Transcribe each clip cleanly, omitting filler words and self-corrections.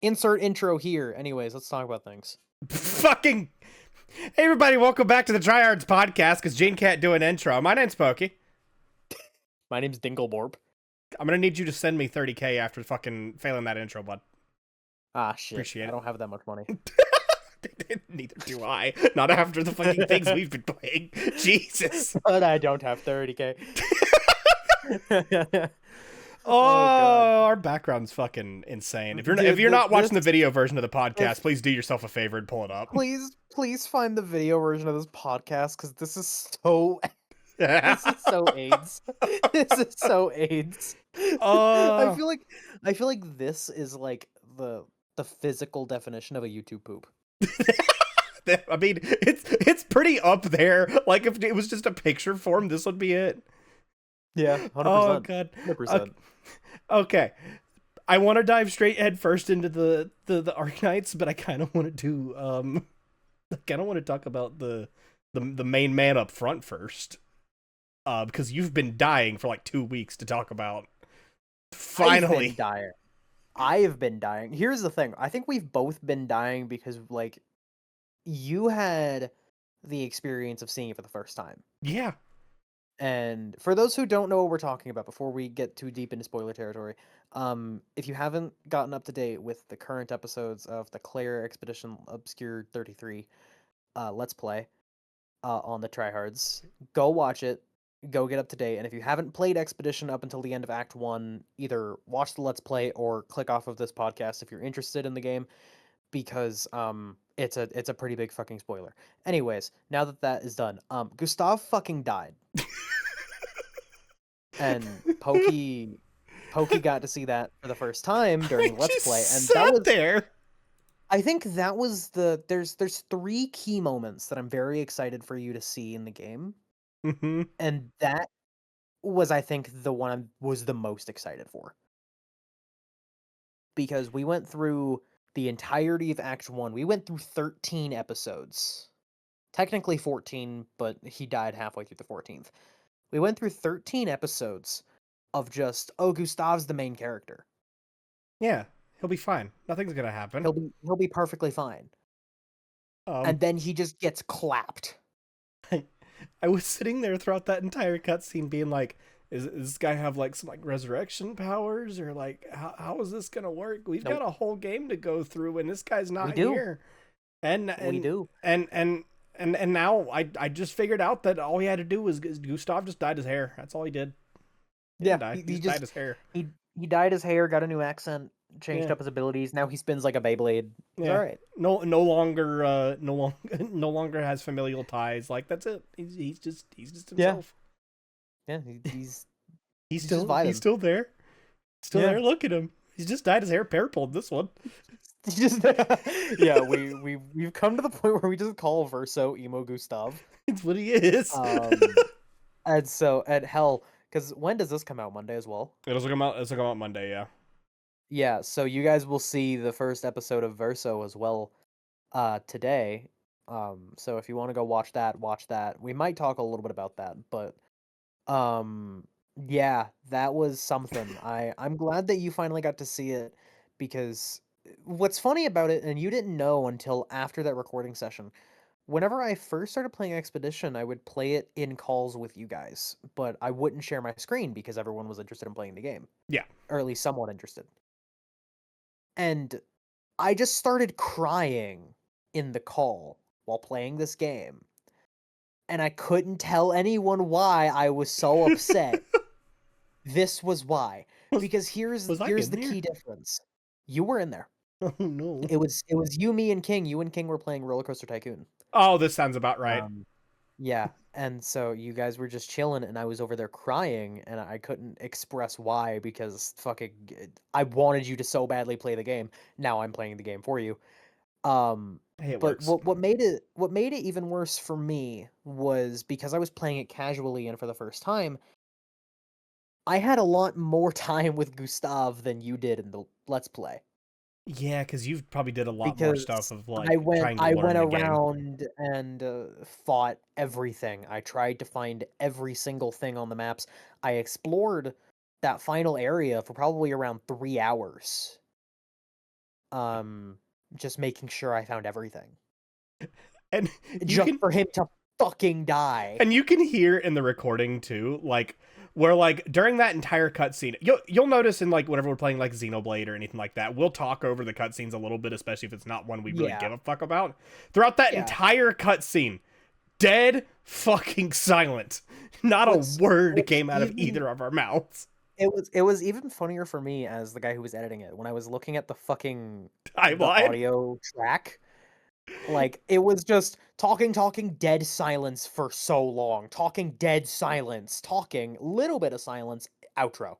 Insert intro here. Anyways, let's talk about things. Fucking. Hey, everybody, welcome back to the Tryhards podcast because Gene can't do an intro. My name's Poky. My name's Dingleborb. I'm going to need you to send me 30K after fucking failing that intro, bud. Ah, shit. Appreciate I it. don't have that much money. Neither do I. Not after the fucking things we've been playing. Jesus. But I don't have 30K. Oh, our background's fucking insane. If you're not watching the video version of the podcast, please do yourself a favor and pull it up. Please find the video version of this podcast because this is so this is so AIDS. This is so AIDS. I feel like this is like the physical definition of a YouTube poop. I mean, it's pretty up there. Like, if it was just a picture form, this would be it. Yeah, 100%. Oh god. 100%. Okay. I want to dive straight head first into the Arknights, but I kind of want to do I kind of want to talk about the main man up front first. Because you've been dying for like 2 weeks to talk about. Finally. I've been dying. Here's the thing. I think we've both been dying because, like, you had the experience of seeing it for the first time. Yeah. And for those who don't know what we're talking about, before we get too deep into spoiler territory, if you haven't gotten up to date with the current episodes of the Claire Expedition Obscure 33 Let's Play on the Tryhards, go watch it. Go get up to date, and if you haven't played Expedition up until the end of Act 1, either watch the Let's Play or click off of this podcast if you're interested in the game, because it's a pretty big fucking spoiler. Anyways, now that is done, Gustave fucking died. And Poky got to see that for the first time during Let's Play, and that was there. I think that was there's 3 key moments that I'm very excited for you to see in the game. Mm-hmm. And that was, I think, the one I was the most excited for. Because we went through the entirety of Act 1. We went through 13 episodes. Technically 14, but he died halfway through the 14th. We went through 13 episodes of just, oh, Gustave's the main character. Yeah, he'll be fine. Nothing's gonna happen. He'll be perfectly fine. And then he just gets clapped. I was sitting there throughout that entire cutscene being like, does this guy have like some like resurrection powers, or like how is this gonna work? We've got a whole game to go through and this guy's not here. And we do. And now I just figured out that all he had to do was Gustave just dyed his hair. That's all he did. He just dyed his hair. He dyed his hair, got a new accent, changed up his abilities. Now he spins like a Beyblade. He's all right. No longer has familial ties. Like, that's it. He's just himself. Yeah, he's still there. Still there. Look at him. He's just dyed his hair purple in this one. Yeah, we've come to the point where we just call Verso emo Gustave. It's what he is. And so at hell, because when does this come out? Monday as well? It'll come out Monday, yeah. Yeah, so you guys will see the first episode of Verso as well today. So if you want to go watch that. We might talk a little bit about that, but yeah, that was something. I'm glad that you finally got to see it, because what's funny about it, and you didn't know until after that recording session, whenever I first started playing Expedition, I would play it in calls with you guys, but I wouldn't share my screen because everyone was interested in playing the game. Yeah. Or at least somewhat interested. And I just started crying in the call while playing this game. And I couldn't tell anyone why I was so upset. This was why. Because here's the key difference. You were in there. Oh no. It was you, me, and King. You and King were playing Roller Coaster Tycoon. Oh, this sounds about right. Yeah, and so you guys were just chilling, and I was over there crying, and I couldn't express why, because fucking I wanted you to so badly play the game. Now I'm playing the game for you. Hey, it but works. what made it even worse for me was because I was playing it casually and for the first time, I had a lot more time with Gustave than you did in the Let's Play. Yeah, because you probably did a lot more stuff of like I went the around game. and fought everything. I tried to find every single thing on the maps. I explored that final area for probably around 3 hours. um, just making sure I found everything. And you Just can for him to fucking die. And you can hear in the recording too, like where like during that entire cutscene, you'll notice in like whenever we're playing like Xenoblade or anything like that, we'll talk over the cutscenes a little bit, especially if it's not one we really Yeah. give a fuck about. Throughout that Yeah. entire cutscene, dead fucking silent. Not a What's word what's came out of even either of our mouths. it was even funnier for me as the guy who was editing it when I was looking at the Timeline. audio track. Like, it was just talking, dead silence for so long. Talking, dead silence. Talking, little bit of silence, outro.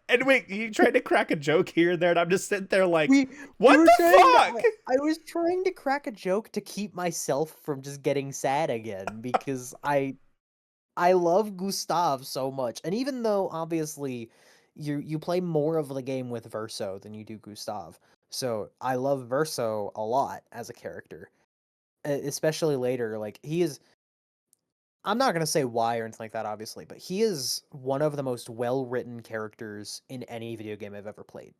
And wait, you tried to crack a joke here and there, and I'm just sitting there like, We what were the trying to fuck? I was trying to crack a joke to keep myself from just getting sad again because I love Gustave so much. And even though obviously you play more of the game with Verso than you do Gustave. So I love Verso a lot as a character. Especially later, like he is I'm not gonna say why or anything like that, obviously, but he is one of the most well-written characters in any video game I've ever played.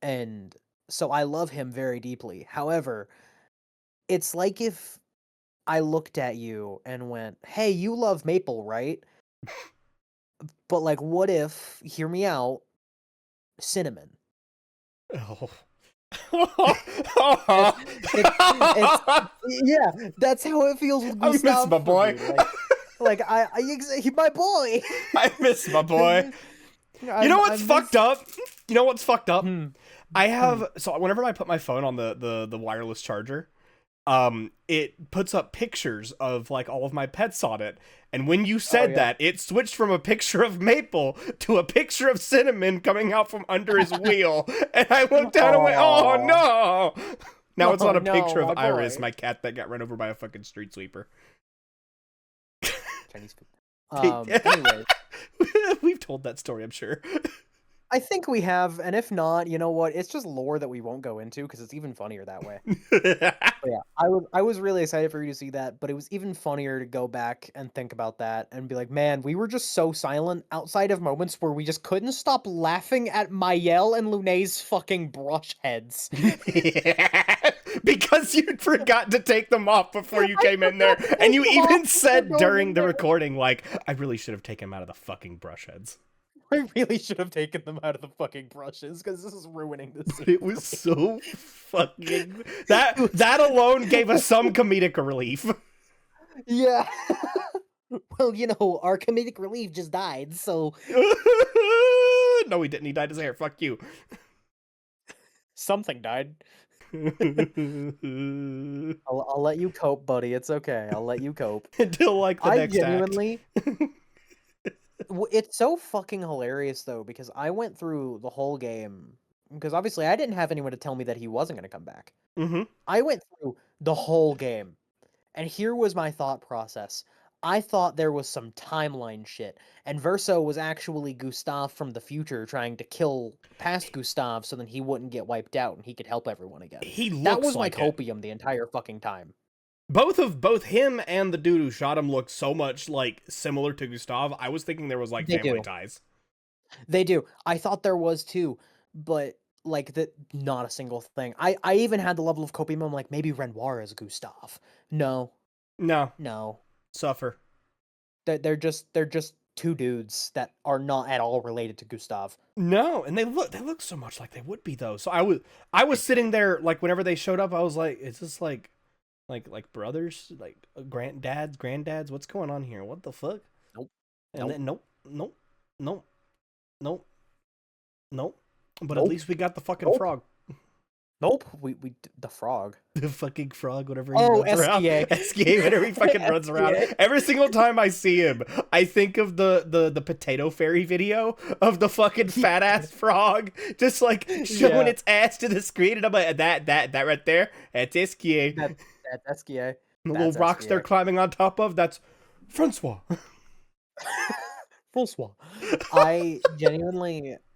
And so I love him very deeply. However, it's like if I looked at you and went, "Hey, you love Maple, right? But like, what if, hear me out, Cinnamon?" Oh. It's yeah, that's how it feels with I miss Gustave my for boy. me. Like he my boy. I miss my boy. You know I what's miss. fucked up? You know what's fucked up? Hmm. I Hmm. have so whenever I put my phone on the wireless charger, it puts up pictures of like all of my pets on it. And when you Oh said yeah. that, it switched from a picture of Maple to a picture of Cinnamon coming out from under his wheel. And I looked down and went, "Oh Oh. no!" Now it's Oh on a no, picture of my Iris, boy. my cat that got run over by a fucking street sweeper. Chinese food. Anyways, We've told that story, I'm sure. I think we have, and if not, you know what? It's just lore that we won't go into because it's even funnier that way. But yeah, I was really excited for you to see that, but it was even funnier to go back and think about that and be like, man, we were just so silent outside of moments where we just couldn't stop laughing at Mayel and Lune's fucking brush heads. Yeah, because you forgot to take them off before you I came in there. forgot to And take you them off even before said going during in the there. recording, like, I really should have taken them out of the fucking brush heads. I really should have taken them out of the fucking brushes because this is ruining the But scene it for was me. so fucking It was- that alone gave us some comedic relief. yeah. Well, our comedic relief just died, so No, he didn't. He dyed his hair. Fuck you. something died. I'll let you cope, buddy. It's okay. I'll let you cope. Until like the I next act. genuinely it's so fucking hilarious though because I went through the whole game because obviously I didn't have anyone to tell me that he wasn't going to come back. Mm-hmm. I went through the whole game. And here was my thought process. I thought there was some timeline shit, and Verso was actually Gustave from the future trying to kill past Gustave so then he wouldn't get wiped out and he could help everyone again. He That looks was my like it. copium the entire fucking time. Both him and the dude who shot him look so much like similar to Gustave. I was thinking there was like They family do. ties. They do. I thought there was too, but like that not a single thing. I even had the level of copium I'm like maybe Renoir is Gustave. No. No, No. suffer. They're just two dudes that are not at all related to Gustave. No, and they look so much like they would be though. So I was sitting there like whenever they showed up, I was like, is this like brothers, like granddads? What's going on here? What the fuck? Nope. And Nope. then nope, nope, nope, nope. But at Nope. least we got the fucking Nope. frog. Nope. The frog. The fucking frog, whatever he Oh, runs around. SDA. SDA, whenever he fucking runs around. SDA. Every single time I see him, I think of the potato fairy video of the fucking fat ass frog just like showing Yeah. its ass to the screen, and I'm like, that right there, that's SDA. That's SDA. The little That's rocks they're SDA. climbing on top of, that's Francois. Francois.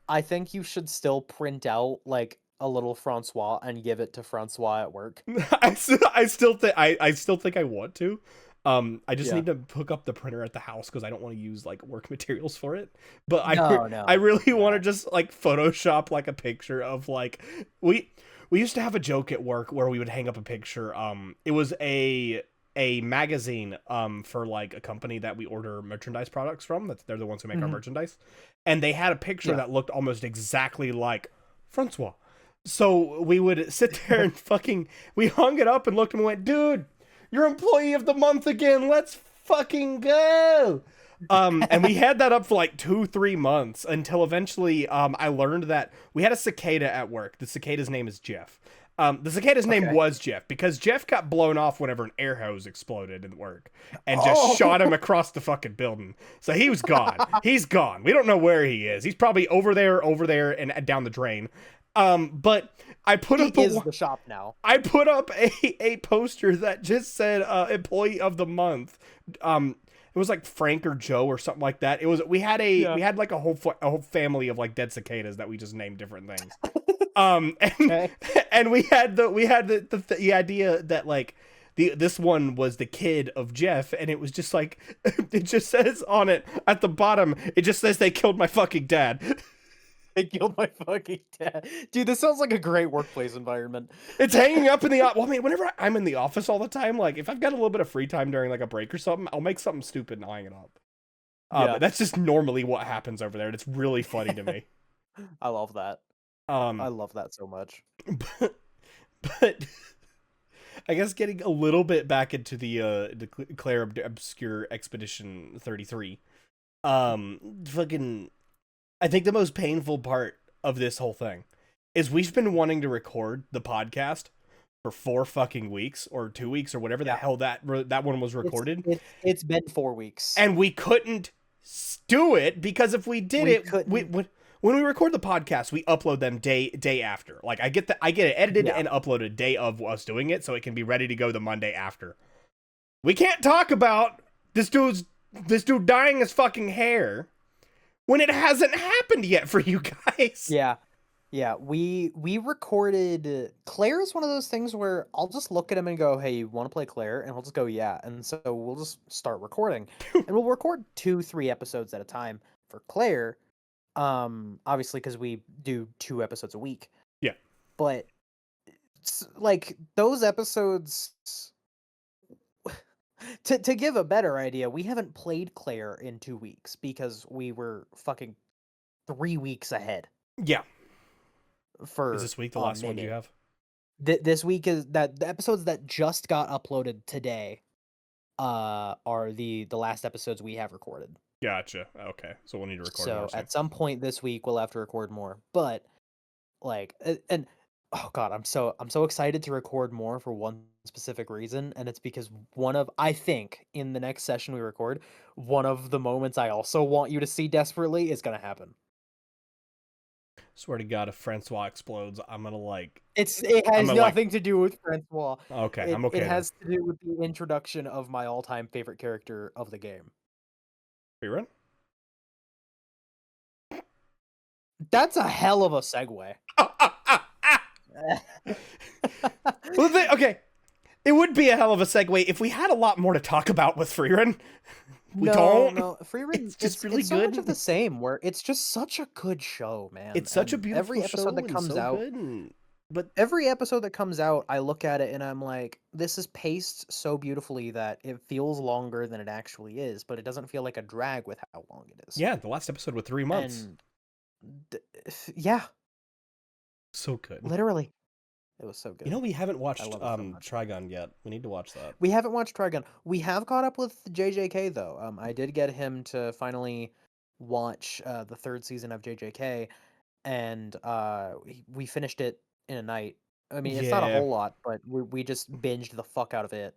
I think you should still print out like a little Francois and give it to Francois at work. I still think I want to. I just Yeah. need to hook up the printer at the house because I don't want to use like work materials for it. But No, I no. really want to No. just like Photoshop like a picture of like we we used to have a joke at work where we would hang up a picture. It was a magazine for like a company that we order merchandise products from. That they're the ones who make our Hmm. merchandise, and they had a picture Yeah. that looked almost exactly like Francois. So we would sit there and fucking we hung it up and looked and went, dude, you're employee of the month again. Let's fucking go. And we had that up for like 2-3 months until eventually I learned that we had a cicada at work. The cicada's name is Jeff. The cicada's name Okay. was Jeff because Jeff got blown off whenever an air hose exploded at work and just shot him Oh. across the fucking building. So he was gone. He's gone. We don't know where he is. He's probably over there, and down the drain. But I put He up is the shop now. a poster that just said employee of the month. It was like Frank or Joe or something like that. It was Yeah. we had like a whole family of like dead cicadas that we just named different things. And Okay. and we had the idea that like this one was the kid of Jeff, and it was just like it just says on it at the bottom, it just says they killed my fucking dad. They killed my fucking dad. Dude, this sounds like a great workplace environment. It's hanging up in the well, I mean, whenever I'm in the office all the time, like if I've got a little bit of free time during like a break or something, I'll make something stupid and hang it up. Yeah. But that's just normally what happens over there, and it's really funny to me. I love that. I Um, love that so much. but, but I guess getting a little bit back into the Claire Obscure Expedition 33. Fucking, I think the most painful part of this whole thing is we've been wanting to record the podcast for 4 fucking weeks or 2 weeks or whatever the Yeah. hell that one was It's recorded, it's been 4 weeks. and we couldn't do it because if we did We it, couldn't. when we record the podcast, we upload them day after. Like I get it edited Yeah. and uploaded day of us doing it, so it can be ready to go the Monday after. We can't talk about this dude dyeing his fucking hair when it hasn't happened yet for you guys. Yeah. Yeah, we recorded Claire is one of those things where I'll just look at him and go, "Hey, you want to play Claire?" And he'll just go, "Yeah." And so we'll just start recording. And we'll record 2-3 episodes at a time for Claire. Obviously cuz we do 2 episodes a week. Yeah. But like those episodes to give a better idea, we haven't played Claire in 2 weeks because we were fucking 3 weeks ahead Yeah. for Is this week the a last one minute. you have? This week is that the episodes that just got uploaded today are the last episodes we have recorded. Gotcha. Okay. So we'll need to record more So soon. at some point this week we'll have to record more. But like and oh god, I'm so excited to record more for one specific reason, and it's because I think in the next session we record, one of the moments I also want you to see desperately is going to happen. Swear to God, if Francois explodes, I'm gonna like. It I'm has gonna like. nothing to do with Francois. Okay, It I'm okay it then. has to do with the introduction of my all-time favorite character of the game. Rerun? That's a hell of a segue. Okay, it would be a hell of a segue if we had a lot more to talk about with Freerun. We don't. No, Freerun, It's just really it's so much of the good. same. Where it's just such a good show, man. It's such a And beautiful every episode show that and comes so out, good. But every episode that comes out, I look at it and I'm like, this is paced so beautifully that it feels longer than it actually is, but it doesn't feel like a drag with how long it is. yeah, the last episode was 3 months. And yeah, So good. literally, it was so good. You know, we haven't watched love it so much. Trigon yet. We need to watch that. We haven't watched Trigun. We have caught up with JJK though. I did get him to finally watch the third season of JJK, and we finished it in a night. I mean, it's not a Yeah. whole lot, but we just binged the fuck out of it.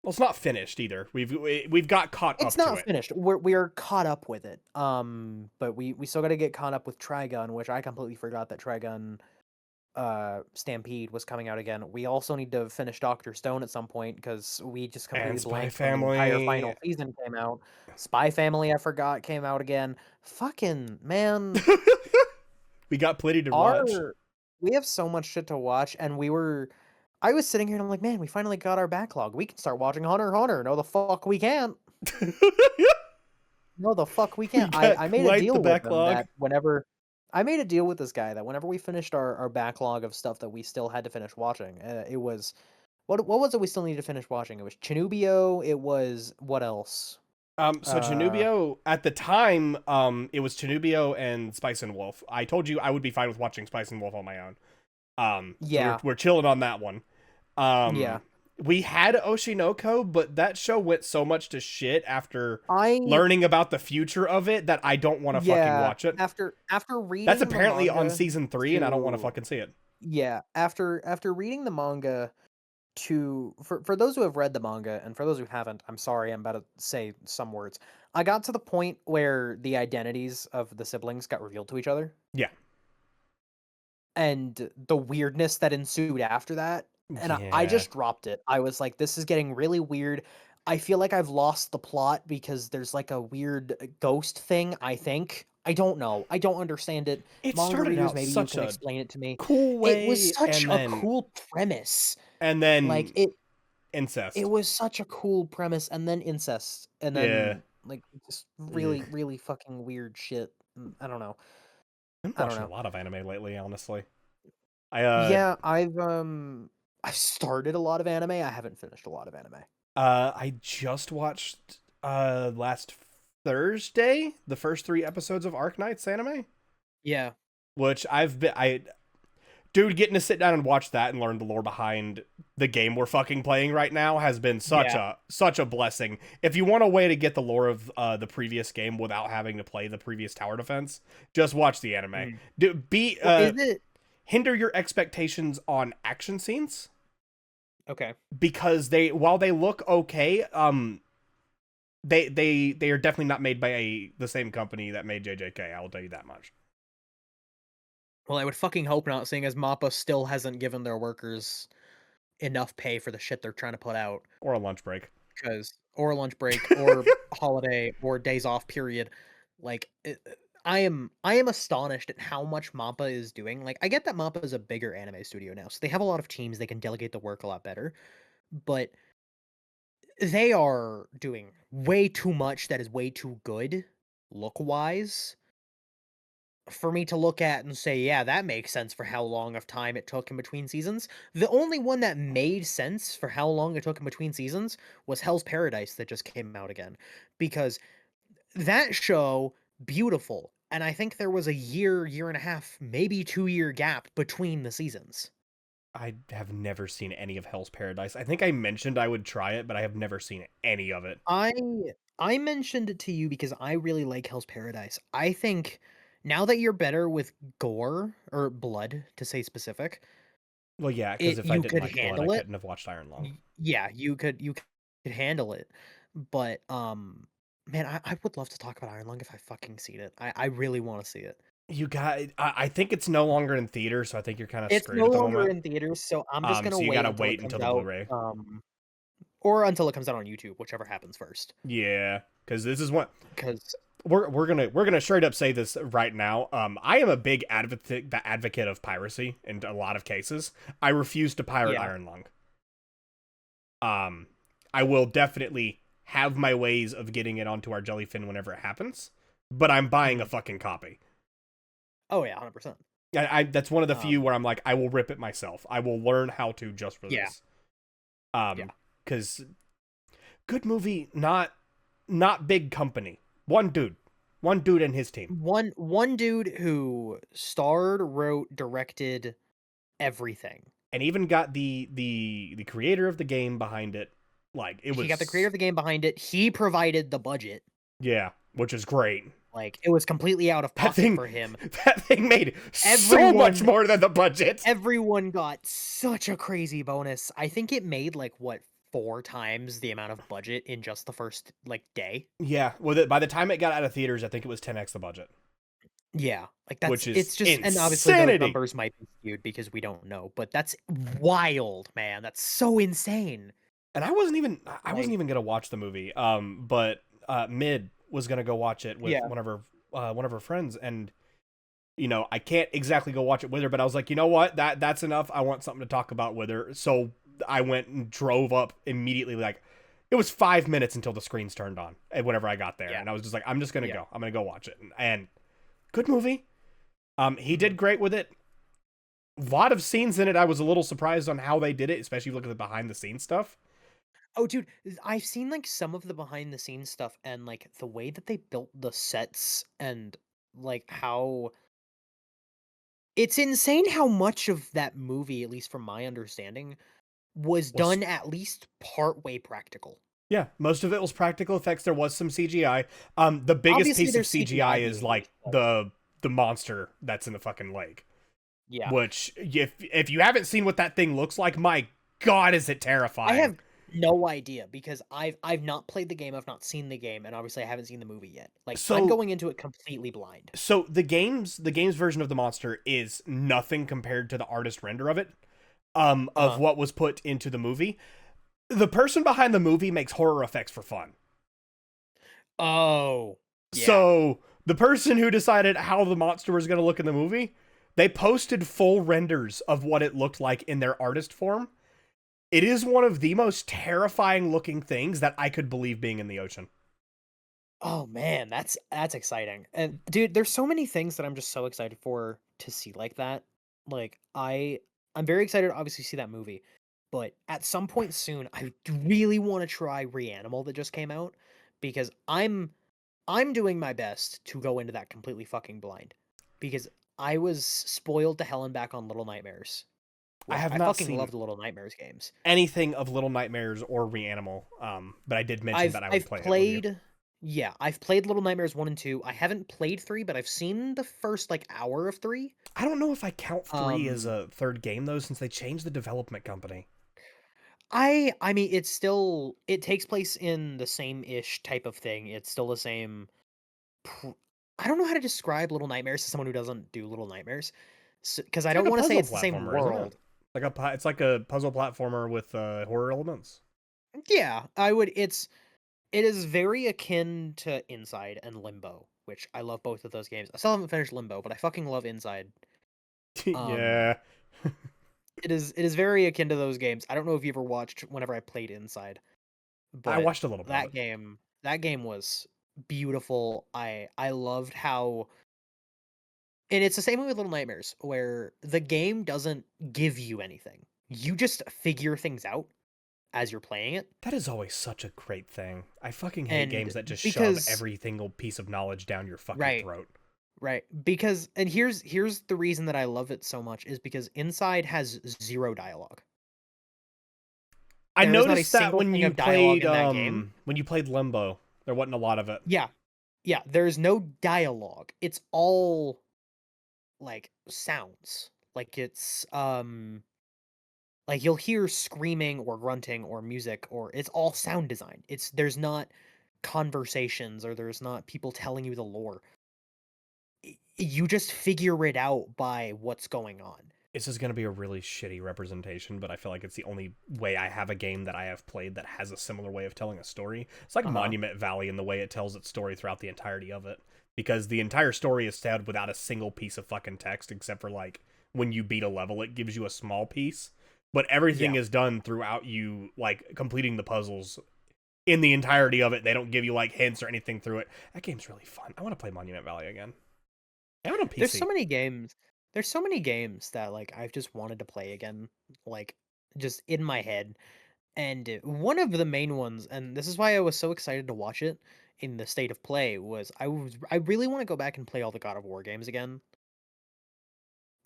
Well, it's not finished either. We've got caught It's up to not it. finished. We are caught up with it. But we still got to get caught up with Trigun, which I completely forgot that Trigun Stampede was coming out again. We also need to finish Doctor Stone at some point because we just completely And Spy blanked when the entire Family. final season came out. Spy Family, I forgot, came out again. Fucking man, We got plenty to watch. we have so much shit to watch, and we were I was sitting here and I'm like, man, we finally got our backlog. We can start watching Hunter x Hunter. No, the fuck we can't. No, the fuck we We can't. got I made a quite the deal with him backlog. that whenever I made a deal with this guy that whenever we finished our backlog of stuff that we still had to finish watching, it was what was it we still needed to finish watching? It was Chinubio. It was what else? So Chanubio at the time, it was Chanubio and Spice and Wolf. I told you I would be fine with watching Spice and Wolf on my own. So Yeah, we're chilling on that one. yeah. We had Oshinoko, but that show went so much to shit after I learning about the future of it that I don't want to fucking yeah. watch it. After That's reading the apparently on manga season 3, and I don't want to to fucking see it. yeah after reading the manga to for those who have read the manga and for those who haven't, I'm sorry, I'm about to say some words. I got to the point where the identities of the siblings got revealed to each other Yeah. and the weirdness that ensued after that. And I Yeah. just dropped it. I was like, this is getting really weird. I feel like I've lost the plot because there's like a weird ghost thing, I think. I don't know. I don't understand it. It Manga started readers, out maybe you such can a explain it to me. cool It was way, such and a then cool premise. and Like then it incest. was such a cool premise, and then incest, and Yeah. then like just Ugh. really, really fucking weird shit. I don't know. Been I don't watching a know. lot of anime lately, honestly. I Yeah, I've started a lot of anime. I haven't finished a lot of anime. I just watched last Thursday the first 3 episodes of Arknight's anime, Yeah. which I dude, getting to sit down and watch that and learn the lore behind the game we're fucking playing right now has been Yeah. such a blessing. If you want a way to get the lore of the previous game without having to play the previous tower defense, just watch the anime. Mhm. Do be Well, is it hinder your expectations on action scenes okay? because they while they look okay, they are definitely not made by the same company that made JJK. I will tell you that much. Well, I would fucking hope not, seeing as Mappa still hasn't given their workers enough pay for the shit they're trying to put out. Or a lunch break. Because or lunch break or holiday or days off period. Like I am astonished at how much Mappa is doing. Like I get that Mappa is a bigger anime studio now, so they have a lot of teams, they can delegate the work a lot better. But they are doing way too much that is way too good look wise for me to look at and say, yeah, that makes sense for how long of time it took in between seasons. The only one that made sense for how long it took in between seasons was Hell's Paradise that just came out again. Because that show, beautiful. And I think there was a year and a half, maybe 2 year gap between the seasons. I have never seen any of Hell's Paradise. I think I mentioned I would try it, but I have never seen any of it. I I mentioned it to you because I really like Hell's Paradise. I think now that you're better with gore or blood to say specific, Well, yeah, because it if I you didn't could like blood, I handle it. couldn't have watched Iron Lung. Yeah, you could handle it. But man, I would love to talk about Iron Lung if I fucking seen it. I really want to see it. You got. I think it's no longer in theater, so I think you're kind of It's screwed no at the longer moment. in theaters, so I'm just gonna So you wait gotta until it wait comes until the out, Blu-ray. or until it comes out on YouTube, whichever happens first. Yeah, because this is what Because we're gonna straight up say this right now. I am a big advocate of piracy in a lot of cases. I refuse to pirate yeah, Iron Lung. I will definitely have my ways of getting it onto our Jellyfin whenever it happens, but I'm buying a mhm. fucking copy. Oh yeah, 100%. I that's one of the few Um, where I'm like, I will rip it myself. I will learn how to just for yeah, this. yeah. Because good movie, not big company. One dude and his team, One dude who starred, wrote, directed everything. and even got the creator of the game behind it. Like it He got the creator was, of the game behind it. He provided the budget. yeah, which is great. Like it was completely out of That pocket thing, for him. that thing made so much Everyone more than the budget. everyone got such a crazy bonus. I think it made like what 4 times the amount of budget in just the first like day. Yeah, well, by the time it got out of theaters, I think it was 10x the budget, Yeah, like which that's is it's just and obviously those insanity. numbers might be skewed because we don't know, but that's wild, man. That's so insane. And I wasn't even Like gonna watch the movie. But Mid was gonna go watch it with yeah. one of her friends, and I can't exactly go watch it with her, but I was like, you know what? That's enough. I want something to talk about with her. So I went and drove up immediately. Like, it was 5 minutes until the screens turned on whenever I got there. Yeah. And I was just like, I'm just going to Yeah. go. I'm going to go watch it. And good movie. He Hmm. did great with it. A lot of scenes in it. I was a little surprised on how they did it, especially if you look at the behind the scenes stuff. Oh, dude, I've seen like some of the behind the scenes stuff and like the way that they built the sets and like how it's insane how much of that movie, at least from my understanding, was Was done at least part way practical. Yeah, most of it was practical effects. There was some CGI. The biggest Obviously, piece of there's CGI CGI is being like used, but the monster that's in the fucking lake. yeah. Which, if you haven't seen what that thing looks like, my god, is it I terrifying. have no idea because I've not played the game, I've not seen the game, and obviously I haven't seen the movie yet. Like I'm So going into it completely blind. so the game's version of the monster is nothing compared to the artist render of it. Of Uh-huh. what was put into the movie. The person behind the movie makes horror effects for fun. Oh, yeah. So the person who decided how the monster was going to look in the movie, they posted full renders of what it looked like in their artist form. It is one of the most terrifying looking things that I could believe being in the ocean. Oh man, that's exciting. And dude, there's so many things that I'm just so excited for to see like that. Like I'm very excited to obviously see that movie. But at some point soon, I really want to try Reanimal that just came out because I'm doing my best to go into that completely fucking blind because I was spoiled to hell and back on Little Nightmares, I which have I not fucking seen love the Little Nightmares games. anything of Little Nightmares or Reanimal, but I did mention that I would I've play it with you. played yeah, I've played Little Nightmares 1 and 2. I haven't played 3, but I've seen the first like hour of 3. I don't know if I count 3 as Um a third game though, since they changed the development company. I mean it's still it takes place in the same-ish type of thing. It's still the same pr- I don't know how to describe Little Nightmares to someone who doesn't do Little Nightmares. Cuz I It's like don't a want to say puzzle it's the same platformer, isn't it? world. It's like a puzzle platformer with horror elements. Yeah, I would it is very akin to Inside and Limbo, which I love both of those games. I still haven't finished Limbo, but I fucking love Inside. Um Yeah, it is very akin to those games. I don't know if you ever watched whenever I played Inside, I but watched a little bit of it. that game was beautiful. I loved how and it's the same way with Little Nightmares, where the game doesn't give you anything. You just figure things out as you're playing it. That is always such a great thing. I fucking hate And games that just shove because every single piece of knowledge down your fucking right, throat. right. Because and here's the reason that I love it so much is because Inside has zero dialogue. I There is not a noticed that single thing of dialogue in that game. when you played Limbo, there wasn't a lot of it. Yeah. Yeah, there's no dialogue. It's all like sounds. Like you'll hear screaming or grunting or music or it's all sound design. There's not conversations or there's not people telling you the lore. You just figure it out by what's going on. This is going to be a really shitty representation, but I feel like it's the only way I have a game that I have played that has a similar way of telling a story. It's like Uh-huh. Monument Valley in the way it tells its story throughout the entirety of it. Because the entire story is told without a single piece of fucking text, except for like when you beat a level, it gives you a small piece. But everything Yeah. is done throughout you like completing the puzzles in the entirety of it. They don't give you like hints or anything through it. That game's really fun. I want to play Monument Valley again. I have it on There's so PC. many games. There's so many games that like I've just wanted to play again, like just in my head. And one of the main ones, and this is why I was so excited to watch it in the state of play, was I really want to go back and play all the God of War games again.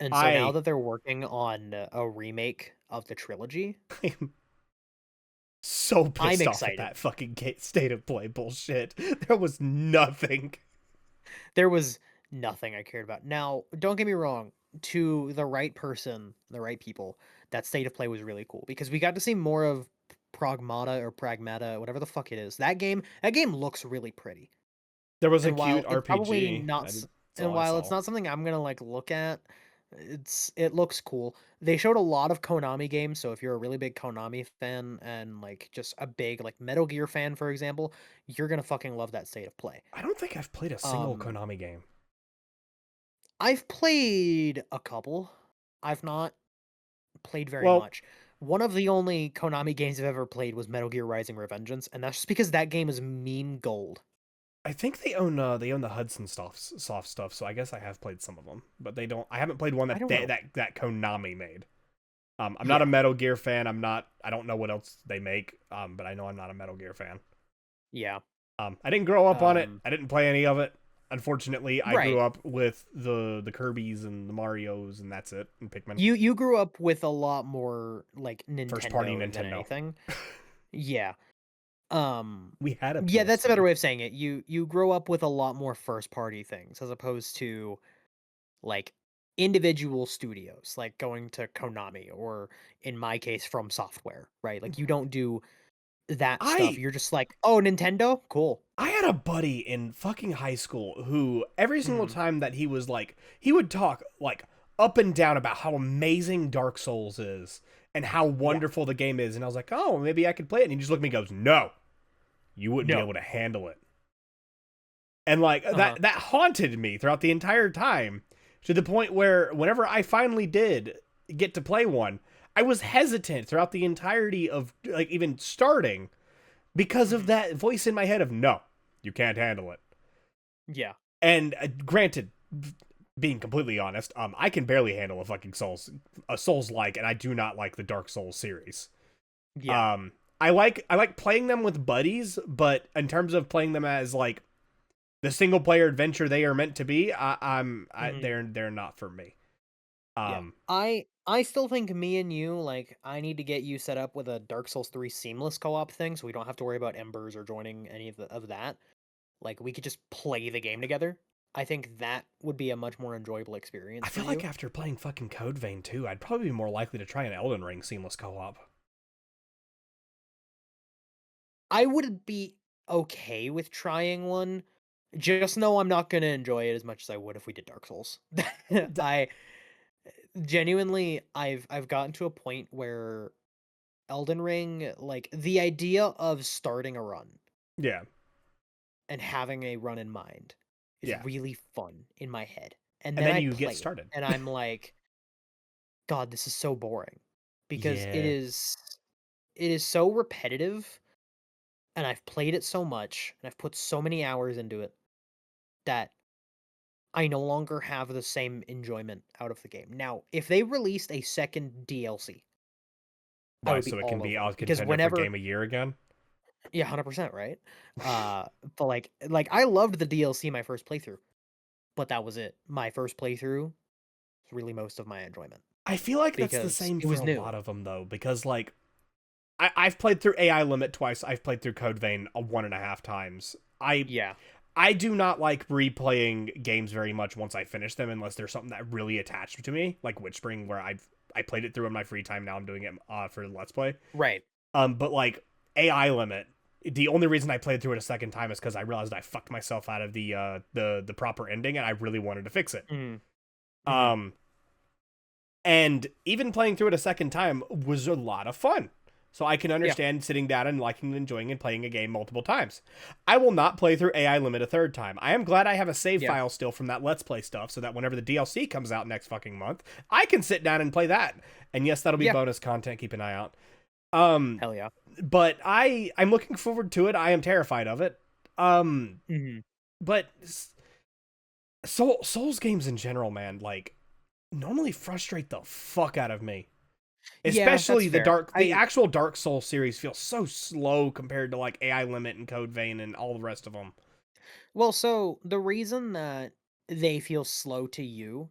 And so now I that they're working on a remake of the trilogy, am so I'm pissed off at excited. that fucking state of play bullshit. There was nothing. There was nothing I cared about. Now, don't get me wrong, to the right person, the right people, that state of play was really cool because we got to see more of Pragmata, whatever the fuck it is. That game looks really pretty. There was a And while cute it's probably RPG. not That's and all I while it's saw. not something I'm gonna like look at, it looks cool. They showed a lot of Konami games, so if you're a really big Konami fan and like just a big like Metal Gear fan, for example, you're gonna fucking love that state of play. I don't think I've played a single Um, Konami game. I've played a couple. I've not played very Well, much. One of the only Konami games I've ever played was Metal Gear Rising: Revengeance, and that's just because that game is meme gold. I think they own the Hudson soft stuff, so I guess I have played some of them, but they don't. I haven't played one I that don't know. that Konami made. I'm not a Yeah, Metal Gear fan. I'm not. I don't know what else they make. But I know I'm not a Metal Gear fan. yeah. I didn't grow up on it. Um, I didn't play any of it. Unfortunately, I grew right. up with the Kirby's and the Mario's, and that's it, and Pikmin. You grew up with a lot more like First party Nintendo than Nintendo. anything. Yeah. Um, We had a yeah, that's a better PS2. way of saying it. You grow up with a lot more first party things as opposed to like individual studios, like going to Konami or in my case From Software, right? Like you don't do that stuff. I You're just like, "Oh, Nintendo? Cool." I had a buddy in fucking high school who every single Mhm. time that he would talk like up and down about how amazing Dark Souls is and how Yeah. wonderful the game is, and I was like, oh, maybe I could play it. And he just looked at me and goes, no, you wouldn't be No. able to handle it. And like Uh-huh. that haunted me throughout the entire time, to the point where whenever I finally did get to play one, I was hesitant throughout the entirety of like even starting because of Mhm. that voice in my head of no, you can't handle it. Yeah. And granted, being completely honest, I can barely handle a Souls like, and I do not like the Dark Souls series. Yeah. Um, I like playing them with buddies, but in terms of playing them as like the single player adventure they are meant to be, Mhm. they're not for me. Yeah. Um, I still think me and you, like, I need to get you set up with a Dark Souls 3 seamless co-op thing so we don't have to worry about embers or joining any of that. Like we could just play the game together. I think that would be a much more enjoyable experience I for feel like you. after playing fucking Code Vein 2, I'd probably be more likely to try an Elden Ring seamless co-op. I would be okay with trying one. Just know I'm not gonna enjoy it as much as I would if we did Dark Souls. I genuinely I've gotten to a point where Elden Ring, like the idea of starting a run Yeah, and having a run in mind is yeah, really fun in my head. And and then then I you get play it started. and I'm like, God, this is so boring because Yeah, it is so repetitive and I've played it so much and I've put so many hours into it that I no longer have the same enjoyment out of the game. Now, if they released a second DLC, I why? would be So it can all be over it out because contender for whenever game a year again. yeah, 100%, right? But like I loved the DLC my first playthrough, but that was it. My first playthrough was really most of my enjoyment I feel like that's the because same it for was a new. lot of them though, because like I've played through AI Limit twice. I've played through Code Vein one and a half times. Yeah. I do not like replaying games very much once I finish them, unless there's something that really attached to me, like Witchspring, where I played it through in my free time. Now I'm doing it for Let's Play. Right. But like AI Limit, the only reason I played through it a second time is because I realized I fucked myself out of the proper ending, and I really wanted to fix it. Mhm. Mhm. Um, and even playing through it a second time was a lot of fun. So I can Yeah. understand sitting down and liking and enjoying and playing a game multiple times. I will not play through AI Limit a third time. I am glad I have a save Yeah. file still from that Let's Play stuff so that whenever the DLC comes out next fucking month, I can sit down and play that. And yes, that'll be Yeah. bonus content. Keep an eye out. Um, Hell yeah. but I'm looking forward to it. I am terrified of it. Um, Mhm. but Souls games in general, man, like normally frustrate the fuck out of me. Yeah, that's Especially fair. the I actual Dark Souls series feels so slow compared to like AI Limit and Code Vein and all the rest of them. well, so the reason that they feel slow to you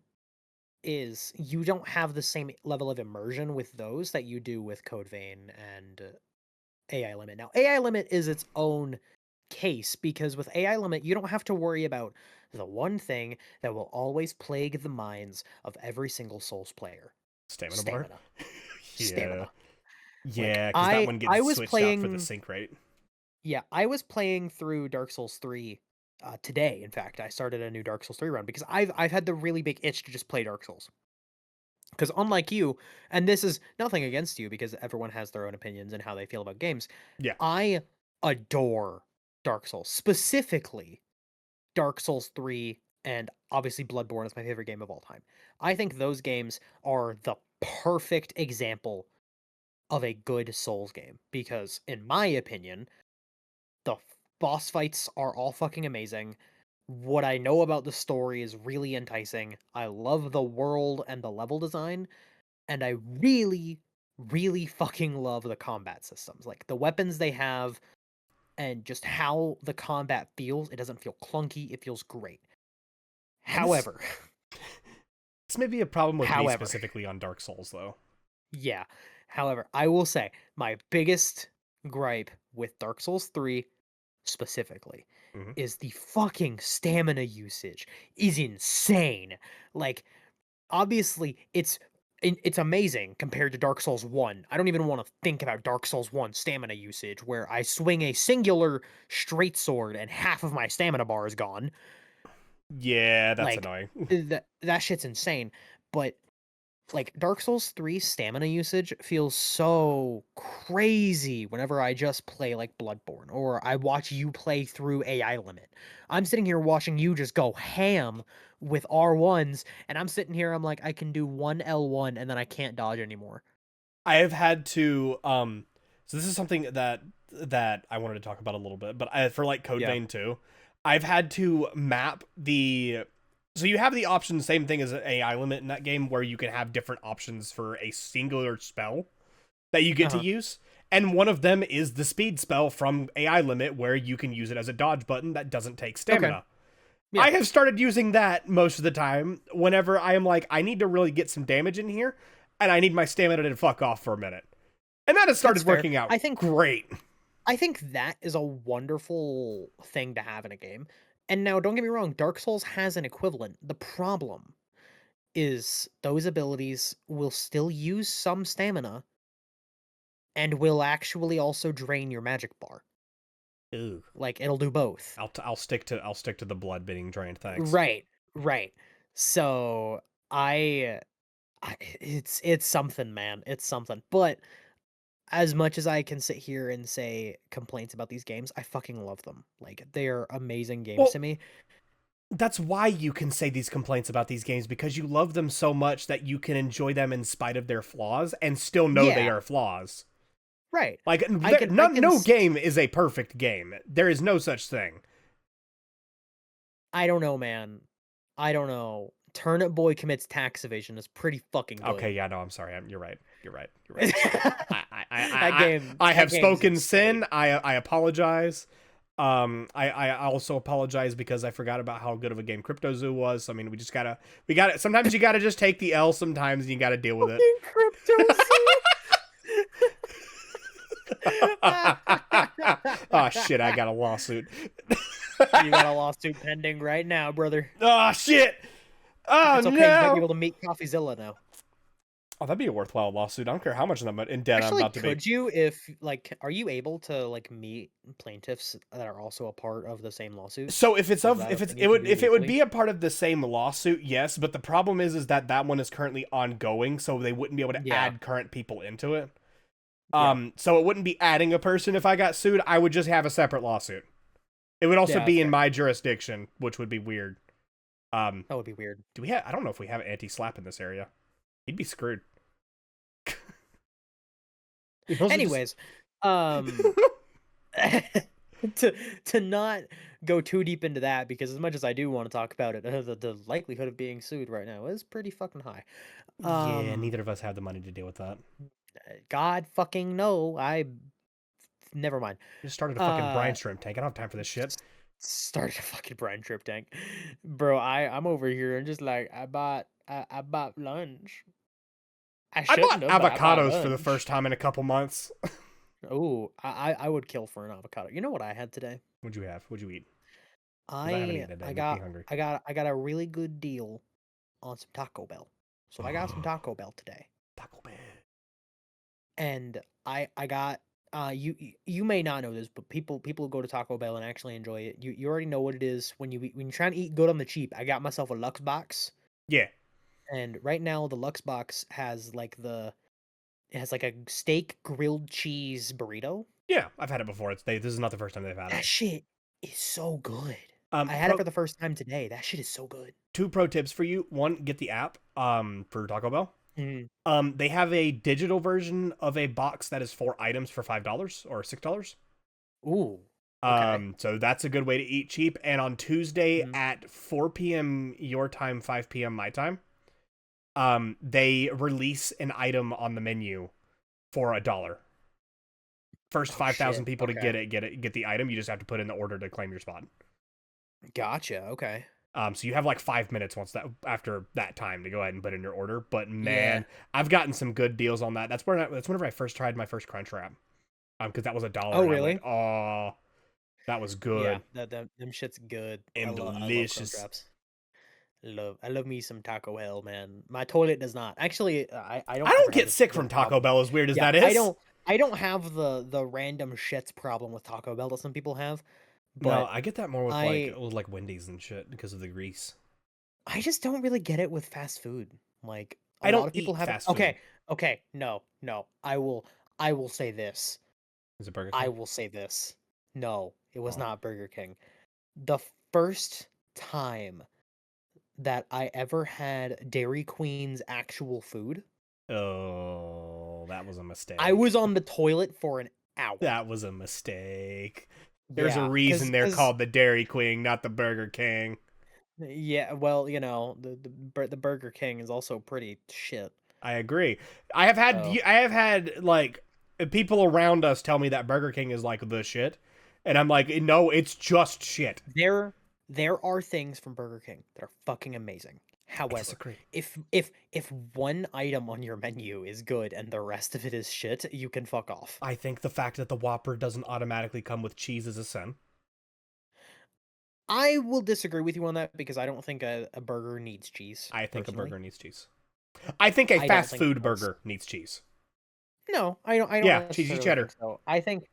is you don't have the same level of immersion with those that you do with Code Vein and AI Limit. Now, AI Limit is its own case because with AI Limit, you don't have to worry about the one thing that will always plague the minds of every single Souls player: Stamina bar. stamina. Yeah, Stamina. Like yeah, because that one I gets was switched out for the playing sync rate. yeah, I was playing through Dark Souls 3 today. In fact, I started a new Dark Souls 3 run because I've had the really big itch to just play Dark Souls. Because unlike you, and this is nothing against you because everyone has their own opinions and how they feel about games, Yeah, I adore Dark Souls, specifically Dark Souls 3 and obviously Bloodborne is my favorite game of all time. I think those games are the perfect example of a good Souls game because, in my opinion, the boss fights are all fucking amazing. What I know about the story is really enticing. I love the world and the level design, and I really, really fucking love the combat systems. Like the weapons they have and just how the combat feels. It doesn't feel clunky, it feels great. And this However, this may be a problem with me however, specifically on Dark Souls though. yeah. However, I will say my biggest gripe with Dark Souls 3 specifically Hmm. is the fucking stamina usage is insane. Like obviously it's amazing compared to Dark Souls 1. I don't even want to think about Dark Souls 1 stamina usage where I swing a singular straight sword and half of my stamina bar is gone. Yeah, that's Like annoying. that shit's insane. But like Dark Souls 3 stamina usage feels so crazy whenever I just play like Bloodborne or I watch you play through AI limit. I'm sitting here watching you just go ham with R1s and I'm sitting here I'm like I can do one L1 and then I can't dodge anymore. I have had to so this is something that I wanted to talk about a little bit, but for like Code Yeah. Vein 2, I've had to map the so you have the option, same thing as an AI limit in that game, where you can have different options for a singular spell that you get to Uh-huh. use. And one of them is the speed spell from AI limit, where you can use it as a dodge button that doesn't take Okay. stamina. Yeah. I have started using that most of the time whenever I am like, I need to really get some damage in here, and I need my stamina to fuck off for a minute. And that has That's started fair. working out I think great. I think that is a wonderful thing to have in a game. And now don't get me wrong, Dark Souls has an equivalent. The problem is those abilities will still use some stamina and will actually also drain your magic bar. Ooh. Like it'll do both. I'll stick to the blood being drained. Thanks. Right, right. So I, it's something, man. It's something. But as much as I can sit here and say complaints about these games, I fucking love them. Like they are amazing games Well, to me. that's why you can say these complaints about these games, because you love them so much that you can enjoy them in spite of their flaws and still know they Yeah, are flaws. right. Like I no, can no game is a perfect game. There is no such thing. I don't know, man. I don't know. Turnip Boy commits tax evasion is pretty fucking Okay, good. yeah, no, I'm sorry. You're right. You're right. You're right. That game I that have game's spoken sin. insane. I apologize. I also apologize because I forgot about how good of a game CryptoZoo was. So, I mean, we gotta. Sometimes you gotta just take the L. Sometimes you gotta deal with it. Fucking Crypto Oh shit! I got a lawsuit. You got a lawsuit pending right now, brother. Oh shit! Oh It's okay, you might be no! able to meet CoffeeZilla now. Oh, that'd be a worthwhile lawsuit. I don't care how much in debt I'm Actually, about to be. could you if like are you able to like meet plaintiffs that are also a part of the same lawsuit? So Is that a thing you can do if it would legally? be a part of the same lawsuit, yes. But the problem is that that one is currently ongoing, so they wouldn't be able to Yeah. add current people into it. Yeah. So it wouldn't be adding a person if I got sued. I would just have a separate lawsuit. It would also Yeah, that's be in fair. my jurisdiction, which would be weird. Um, That would be weird. do we have? I don't know if we have anti-slap in this area. He'd be screwed. He'd also just. Anyways, um to not go too deep into that because as much as I do want to talk about it, the likelihood of being sued right now is pretty fucking high. Yeah, Um, neither of us have the money to deal with that. God fucking no, I never mind. Just started a fucking brine Uh, shrimp tank. I don't have time for this shit. started a fucking brine trip tank, bro. I'm over here and just like I bought lunch. I I bought shouldn't have, but I bought avocados for the lunch. first time in a couple months. Oh, I would kill for an avocado. You know what I had today? What'd you have? What'd you eat? Because I haven't eaten today. Make me hungry. I got a really good deal on some Taco Bell. So I got some Taco Bell today. Taco Bell. And I got you may not know this, but people who go to Taco Bell and actually enjoy it, you already know what it is when when you're trying to eat good on the cheap. I got myself a Lux box, Yeah. and right now the Lux box has it has like a steak grilled cheese burrito. Yeah, I've had it before. This is not the first time they've had That it. shit is so good. I had it for the first time today. That shit is so good. Two pro tips for you. One, get the app for Taco Bell. Mm. They have a digital version of a box that is 4 items for $5 or $6. Ooh. Okay. So that's a good way to eat cheap. And on Tuesday Mm. at 4 p.m. your time, 5 p.m. my time, they release an item on the menu for $1. First Oh 5,000 shit. people to Okay. get the item. You just have to put in the order to claim your spot. Gotcha. Okay. So you have like 5 minutes after that time to go ahead and put in your order. But Yeah. man, I've gotten some good deals on that. That's whenever I first tried my first Crunch Wrap. Because that was $1, Oh and I went, really? oh, that was Yeah. good Them shit's good. and I love Crunch delicious. Wraps. I love me some Taco Hell, man. My toilet does not. Actually, I I don't ever don't have get sick this from Taco problem. Bell, as weird as Yeah, that is. I don't have the random shits problem with Taco Bell that some people have, No, but I get that more with I like Wendy's and shit because of the grease. I just don't really get it with fast food. Like a I lot don't of people eat have it. fast food. Okay, okay, no, no. I will say this. Is it Burger I King? will say this. No, it was Oh, not Burger King. The first time that I ever had Dairy Queen's actual food, oh, that was a I mistake. was on the toilet for an hour. That was a mistake. There's a Yeah, reason they're cause called the Dairy Queen, not the Burger King. yeah, well, you know, the Burger King is also pretty shit. I agree. So I have had like people around us tell me that Burger King is like the shit, and I'm like, no, it's just shit. there there are things from Burger King that are fucking amazing. I However, disagree. if one item on your menu is good and the rest of it is shit, you can fuck off. I think the fact that the Whopper doesn't automatically come with cheese is a sin. I will disagree with you on that because I don't think a burger needs cheese, I think a personally. burger needs cheese. I think a I don't fast think it food does. burger needs cheese. No, I don't Yeah, cheesy necessarily think cheddar. so. I think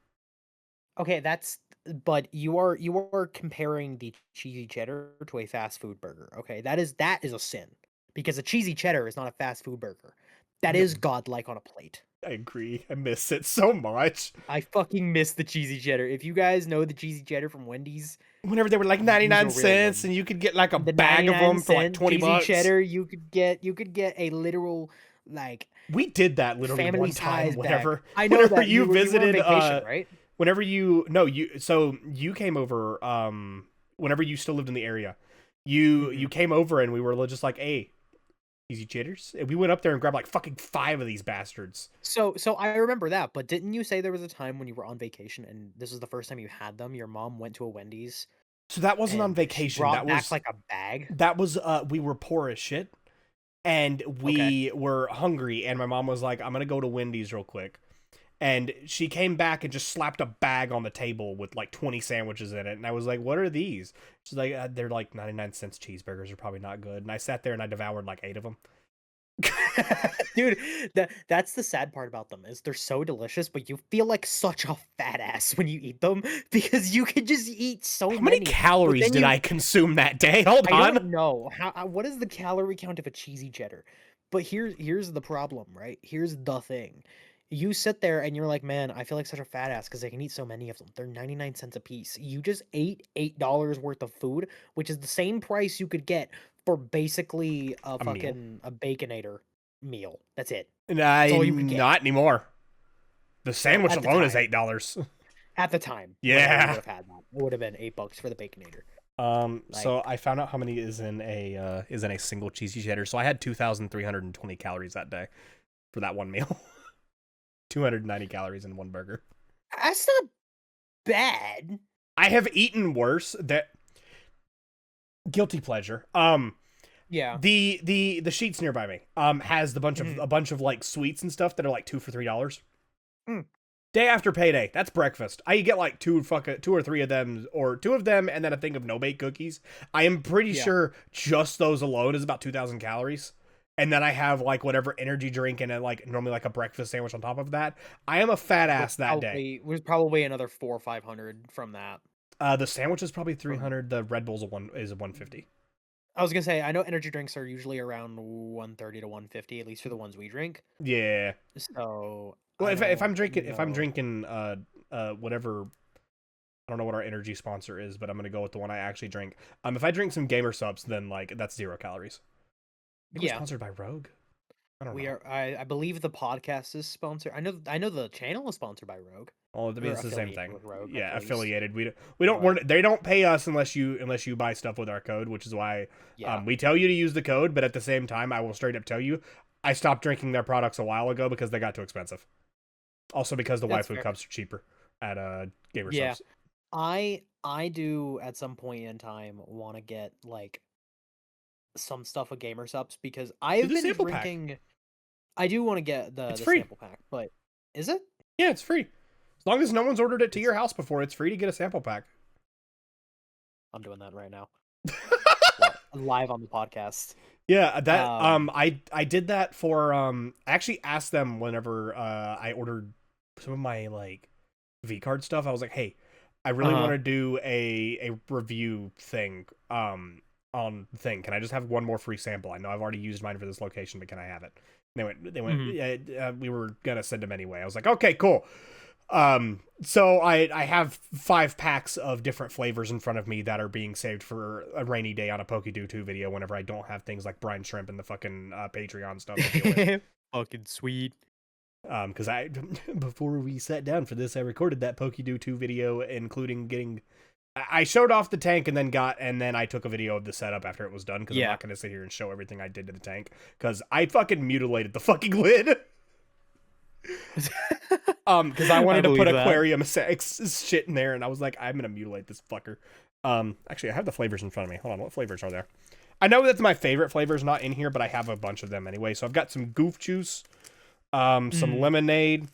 okay, that's but you are comparing the cheesy cheddar to a fast food burger. Okay, that is a sin because a cheesy cheddar is not a fast food burger. That No, is godlike on a plate. I agree. I miss it so much. I fucking miss the cheesy cheddar. If you guys know the cheesy cheddar from Wendy's, Whenever they were like use a 99 real cents one. and you could get like a The bag of 99 them for like cent 20 cheesy bucks. cheddar, you could get a literal like We did that literally family one time size bag. I know whenever that you you were on visited vacation, right? whenever you no you so you came over whenever you still lived in the area. You Mhm. came over and we were just like, "Hey, easy jitters." And we went up there and grabbed like fucking 5 of these bastards. So I remember that, but didn't you say there was a time when you were on vacation and this was the first time you had them? Your mom went to a Wendy's So that wasn't on and she vacation. brought back like a bag? That was we were poor as shit and Okay. we were hungry and my mom was like, "I'm going to go to Wendy's real quick." And she came back and just slapped a bag on the table with like 20 sandwiches in it. And I was like, "What are these?" She's like, "They're like 99 cents cheeseburgers. Are probably not good." And I sat there and I devoured like 8 of them. Dude, that's the sad part about them is they're so delicious, but you feel like such a fat ass when you eat them because you could just eat so How many many. But calories then did you I consume that day? Hold I on. don't know what is the calorie count of a cheesy cheddar. But here's the problem, right? Here's the thing. You sit there and you're like, man, I feel like such a fat ass because I can eat so many of them. They're 99 cents a piece. You just ate $8 worth of food, which is the same price you could get for basically a A meal? fucking a baconator meal. That's it. That's I all you could get. not anymore. The So sandwich alone is $8. at the time, whenever you Yeah. would have had that, it would have been $8 for the baconator. Like, So I found out how many is in a single cheesy cheddar. So I had 2,320 calories that day for that one meal. 290 calories in one burger. that's not bad. I have eaten worse. That guilty pleasure. Yeah. The Sheets nearby me has Mhm. a bunch of like sweets and stuff that are like 2 for $3. Mm. Day after payday, that's breakfast. I get like two or three of them, or 2 of them, and then a thing of no bake cookies. I am pretty Yeah. sure just those alone is about 2,000 calories. And then I have like whatever energy drink and like normally like a breakfast sandwich on top of that. I am a fat ass that day. Was probably another 4 or 500 from that. The sandwich is probably From 300. The Red Bull's is 150. I was gonna say I know energy drinks are usually around 130 to 150, at least for the ones we drink. Yeah. So Well, I if don't I'm know. drinking whatever I don't know what our energy sponsor is, but I'm gonna go with the one I actually drink. If I drink some gamer subs, then like that's 0 calories. I think we're Yeah, sponsored by Rogue. I don't we know. are. I believe the podcast is sponsored. I know the channel is sponsored by Rogue, Well, I mean, or it's the same affiliated thing. with Rogue at Yeah, least. affiliated. But They don't pay us unless you buy stuff with our code, which is why yeah, we tell you to use the code. But at the same time, I will straight up tell you, I stopped drinking their products a while ago because they got too expensive. Also because the that's waifu fair. cups are cheaper at Gamer Yeah, Subs. I do at some point in time want to get like some stuff with gamer subs because I Do have the been sample pack. drinking. I do want to get It's the free. sample pack, but is it? Yeah, it's free. As long as no one's ordered it to It's, your house before, it's free to get a sample pack. I'm doing that right now, live on the podcast. Yeah, that Um, I did that for I actually asked them whenever I ordered some of my like V card stuff. I was like, "Hey, I really want uh-huh. to do a review thing on the thing. Can I just have one more free sample? I know I've already used mine for this location, but can I have it?" They went Mhm. yeah, we were going to send them anyway. I was like, "Okay, cool." So I have 5 packs of different flavors in front of me that are being saved for a rainy day on a Poky 2 video whenever I don't have things like brine shrimp and the fucking Patreon stuff to deal with. Fucking sweet. Because I before we sat down for this, I recorded that Poky 2 video, including getting. I showed off the tank and then I took a video of the setup after it was done because I'm Yeah. not going to sit here and show everything I did to the tank because I fucking mutilated the fucking lid. Because I wanted to put believe that. aquarium shit in there, and I was like, I'm gonna mutilate this fucker. Actually, I have the flavors in front of me. Hold on, what flavors are there? I know that's my favorite flavors not in here, but I have a bunch of them anyway. So I've got some goof juice, some Mm. lemonade,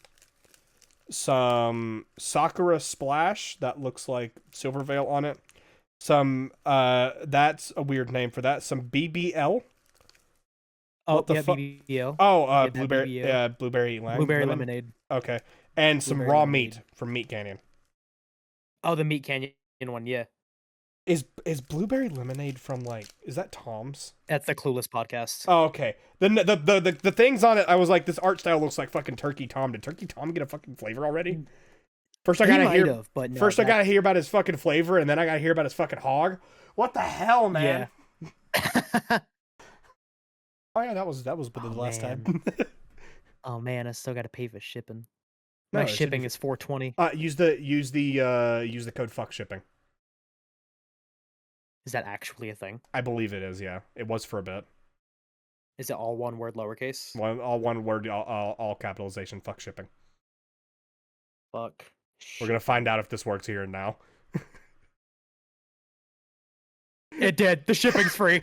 some Sakura Splash that looks like Silver Veil on it. Some that's a weird name for that. Some BBL. Oh What the yeah, fuck? BBL. Oh, Get that blueberry, BBL. blueberry Blueberry lemon. lemonade. Okay, and some Blueberry raw lemonade. meat from Meat Canyon. Oh, the Meat Canyon one. Yeah, Is blueberry lemonade from like is that Tom's? that's the Clueless podcast. Oh, okay. The things on it, I was like, this art style looks like fucking Turkey Tom. Did Turkey Tom get a fucking flavor already? First I He gotta might hear have, but no, first I gotta hear about his fucking flavor, and then I gotta hear about his fucking hog. What the hell, man? yeah. Oh yeah, that was the Oh last man. time. Oh man, I still got to pay for shipping. No, My it should be. shipping is $4.20. Use the code fuck shipping. Is that actually a thing? I believe it is. Yeah, it was for a bit. Is it all one word lowercase? All one word, all capitalization. Fuck shipping. Fuck. We're gonna find out if this works here and now. It did. The shipping's free.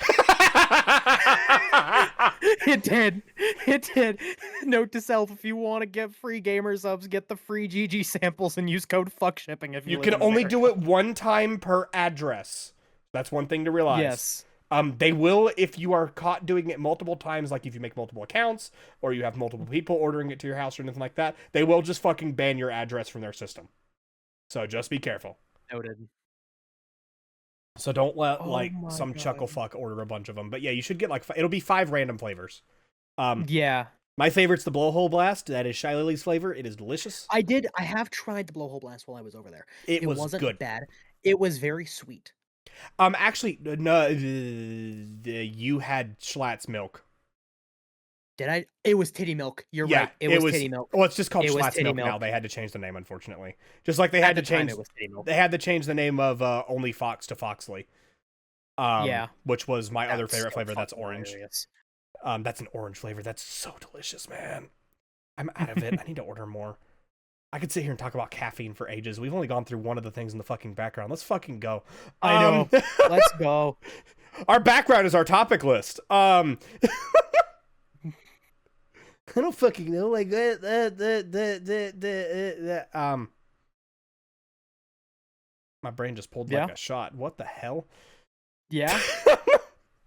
It did. It did. Note to self: if you want to get free gamer subs, get the free GG samples and use code fuck shipping if you You live can in only do America. it one time per address. That's one thing to realize. Yes. They will, if you are caught doing it multiple times, like if you make multiple accounts or you have multiple people ordering it to your house or anything like that, they will just fucking ban your address from their system. So just be careful. Noted. So don't let Oh like my some chuckle god. fuck order a bunch of them. But yeah, you should get like it'll be 5 random flavors. Yeah. My favorite's the blowhole blast. That is Shy Lily's flavor. It is delicious. I have tried the blowhole blast while I was over there. It was wasn't good. bad. It was very sweet. Actually, no, you had Schlatt's milk. Did I? It was titty milk. You're Yeah, right. It was titty milk. Well, it's just called It was Schlatt's titty milk now. milk. They had to change the name, unfortunately. Just like they At had the to time, change. it was titty milk. They had to change the name of Only Fox to Foxley. Yeah. Which was my other That's favorite so flavor. That's fucking orange. hilarious. That's an orange flavor. That's so delicious, man. I'm out of it. I need to order more. I could sit here and talk about caffeine for ages. We've only gone through one of the things in the fucking background. Let's fucking go. I know. Let's go. Our background is our topic list. I don't fucking know. Like my brain just pulled like a shot. What the hell? Yeah.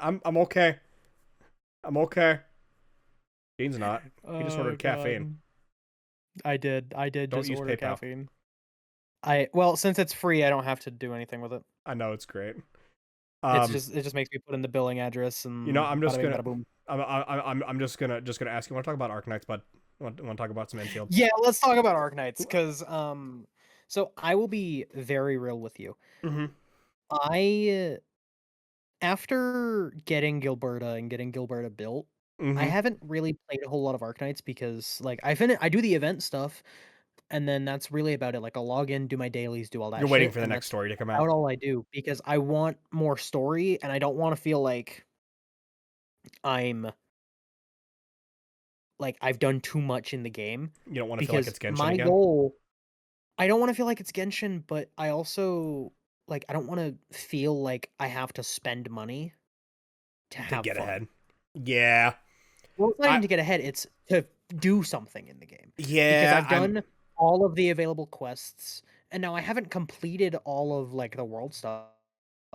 I'm okay. I'm okay. Gene's not. He just ordered caffeine. I did. Don't just use order PayPal. caffeine. Well, since it's free, I don't have to do anything with it. I know it's great. It just makes me put in the billing address and you know, I'm just bada bing, gonna bada boom. I'm just gonna ask you. Want to talk about Arknights, bud? Want to talk about some infield? Yeah, let's talk about Arknights because So I will be very real with you. Mm-hmm. I After getting Gilberta and getting Gilberta built, I Mm-hmm. haven't really played a whole lot of Arknights because like I do the event stuff and then that's really about it. Like I'll log in, do my dailies, do all that You're waiting shit, for the and next that's story to come out. about all I do because I want more story and I don't want to feel I'm like I've done too much in the game You don't want to feel like because it's Genshin my again goal I don't want to feel like it's Genshin, but I also like I don't want to feel like I have to spend money to to have get fun. ahead. Yeah. Well, it's not I even to get ahead, it's to do something in the game. Because yeah, I've I'm done all of the available quests, and now I haven't completed all of like the world stuff.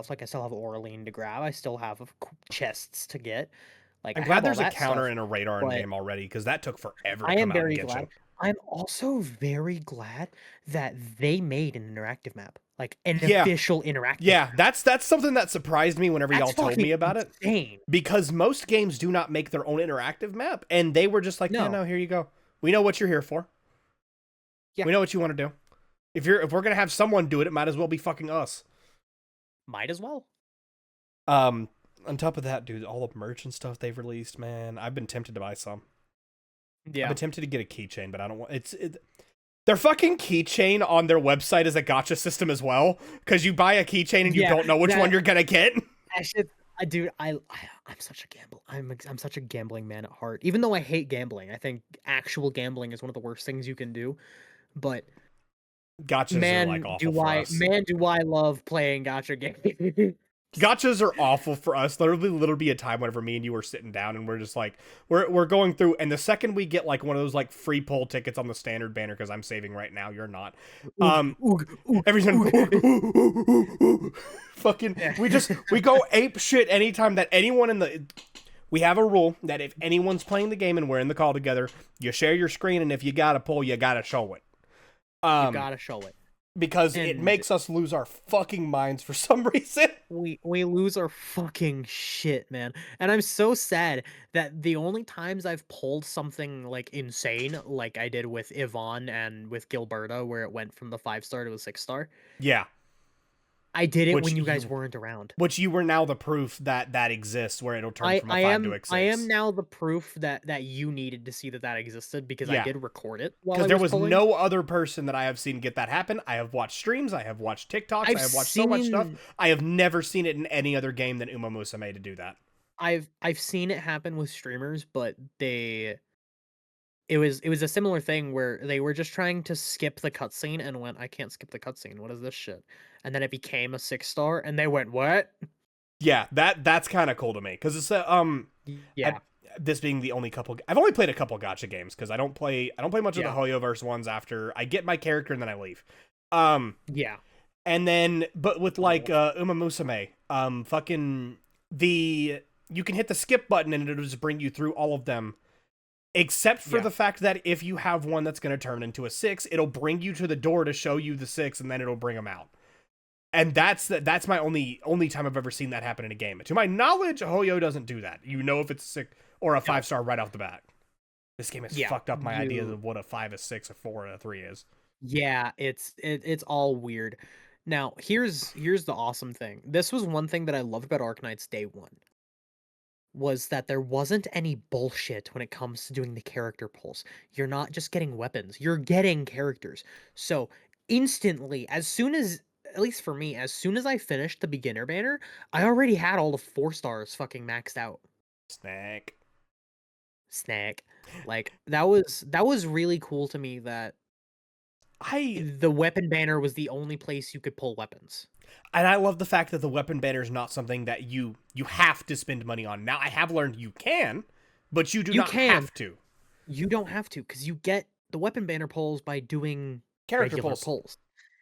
Like I still have Oraline to grab. I still have chests to get. Like I'm I glad have all there's a that counter stuff, and a radar in but game already because that took forever to I come am out in very glad. Genshin. I'm also very glad that they made an interactive map, like an Yeah. official interactive Yeah, map. that's something that surprised me whenever That's y'all told fucking me about it. insane. Because most games do not make their own interactive map, and they were just like, "Yeah, No, no, here you go. We know what you're here for. yeah, We know what you want to do. If we're gonna have someone do it, it might as well be fucking us." might as well. Um, on top of that, dude, all the merch and stuff they've released, man, I've been tempted to buy some. I've been Yeah, tempted to get a keychain, but I don't want their fucking keychain on their website is a gotcha system as well, because you buy a keychain and you yeah. don't know which one That you're gonna get. that shit, dude. I'm such a I'm such a gambling man at heart. Even though I hate gambling, I think actual gambling is one of the worst things you can do. But Gotchas are like awful for us. man, do I love playing gotcha games. Gotchas are awful for us. There'll be a time whenever me and you are sitting down and we're just like we're going through, and the second we get like one of those like free poll tickets on the standard banner, because I'm saving right now, you're not. Oog, Um oog, oog, every time oog. fucking Yeah. we go ape shit anytime that anyone in the we have a rule that if anyone's playing the game and we're in the call together, you share your screen, and if you got a poll, you gotta show it. You Um gotta show it. because it And makes us lose our fucking minds for some reason. we lose our fucking shit, man. And I'm so sad that the only times I've pulled something like insane, like I did with Yvonne and with Gilberta, where it went from the 5-star to a 6-star, Yeah, I did it which when you guys you weren't around. which you were now the proof that that exists, where it'll turn from a 5 to a I am 6. now the proof that you needed to see that existed because I Yeah, did record it while because I there was was pulling. no other person that I have seen get that happen. I have watched streams, I have watched TikToks, I I've have watched so much stuff. seen I have never seen it in any other game than Uma Musume to do that. I've seen it happen with streamers, but it was a similar thing where they were just trying to skip the cutscene and went, I can't skip the cutscene. What is this shit? And then it became a 6-star, and they went, what? Yeah, that's kind of cool to me, because it's I, Yeah, this being the only couple, I've only played a couple gotcha games because I don't play much of the yeah, Hoyoverse ones. After I get my character and then I leave. Um, yeah. And then, but with like Oh, Uma Musume, fucking the you can hit the skip button and it'll just bring you through all of them, except for yeah, the fact that if you have one that's going to turn into a 6, it'll bring you to the door to show you the 6, and then it'll bring them out. And that's my only time I've ever seen that happen in a game. To my knowledge, Hoyo doesn't do that. You know if it's a 6 or a no, 5-star right off the bat. This game has yeah. fucked up my ideas You of what a 5, a 6, a 4, and a 3 is. Yeah, it's all weird. Now, here's the awesome thing. This was one thing that I loved about Arknights day one, was that there wasn't any bullshit when it comes to doing the character pulls. You're not just getting weapons, you're getting characters. So, instantly, as soon as at least for me, as soon as I finished the beginner banner, I already had all the 4-stars fucking maxed out. Snack. Snack. Like that was really cool to me that I the weapon banner was the only place you could pull weapons. And I love the fact that the weapon banner is not something that you have to spend money on. Now, I have learned you can, but you do You not can. have to. You don't have to because you get the weapon banner pulls by doing Character regular pulls. pulls.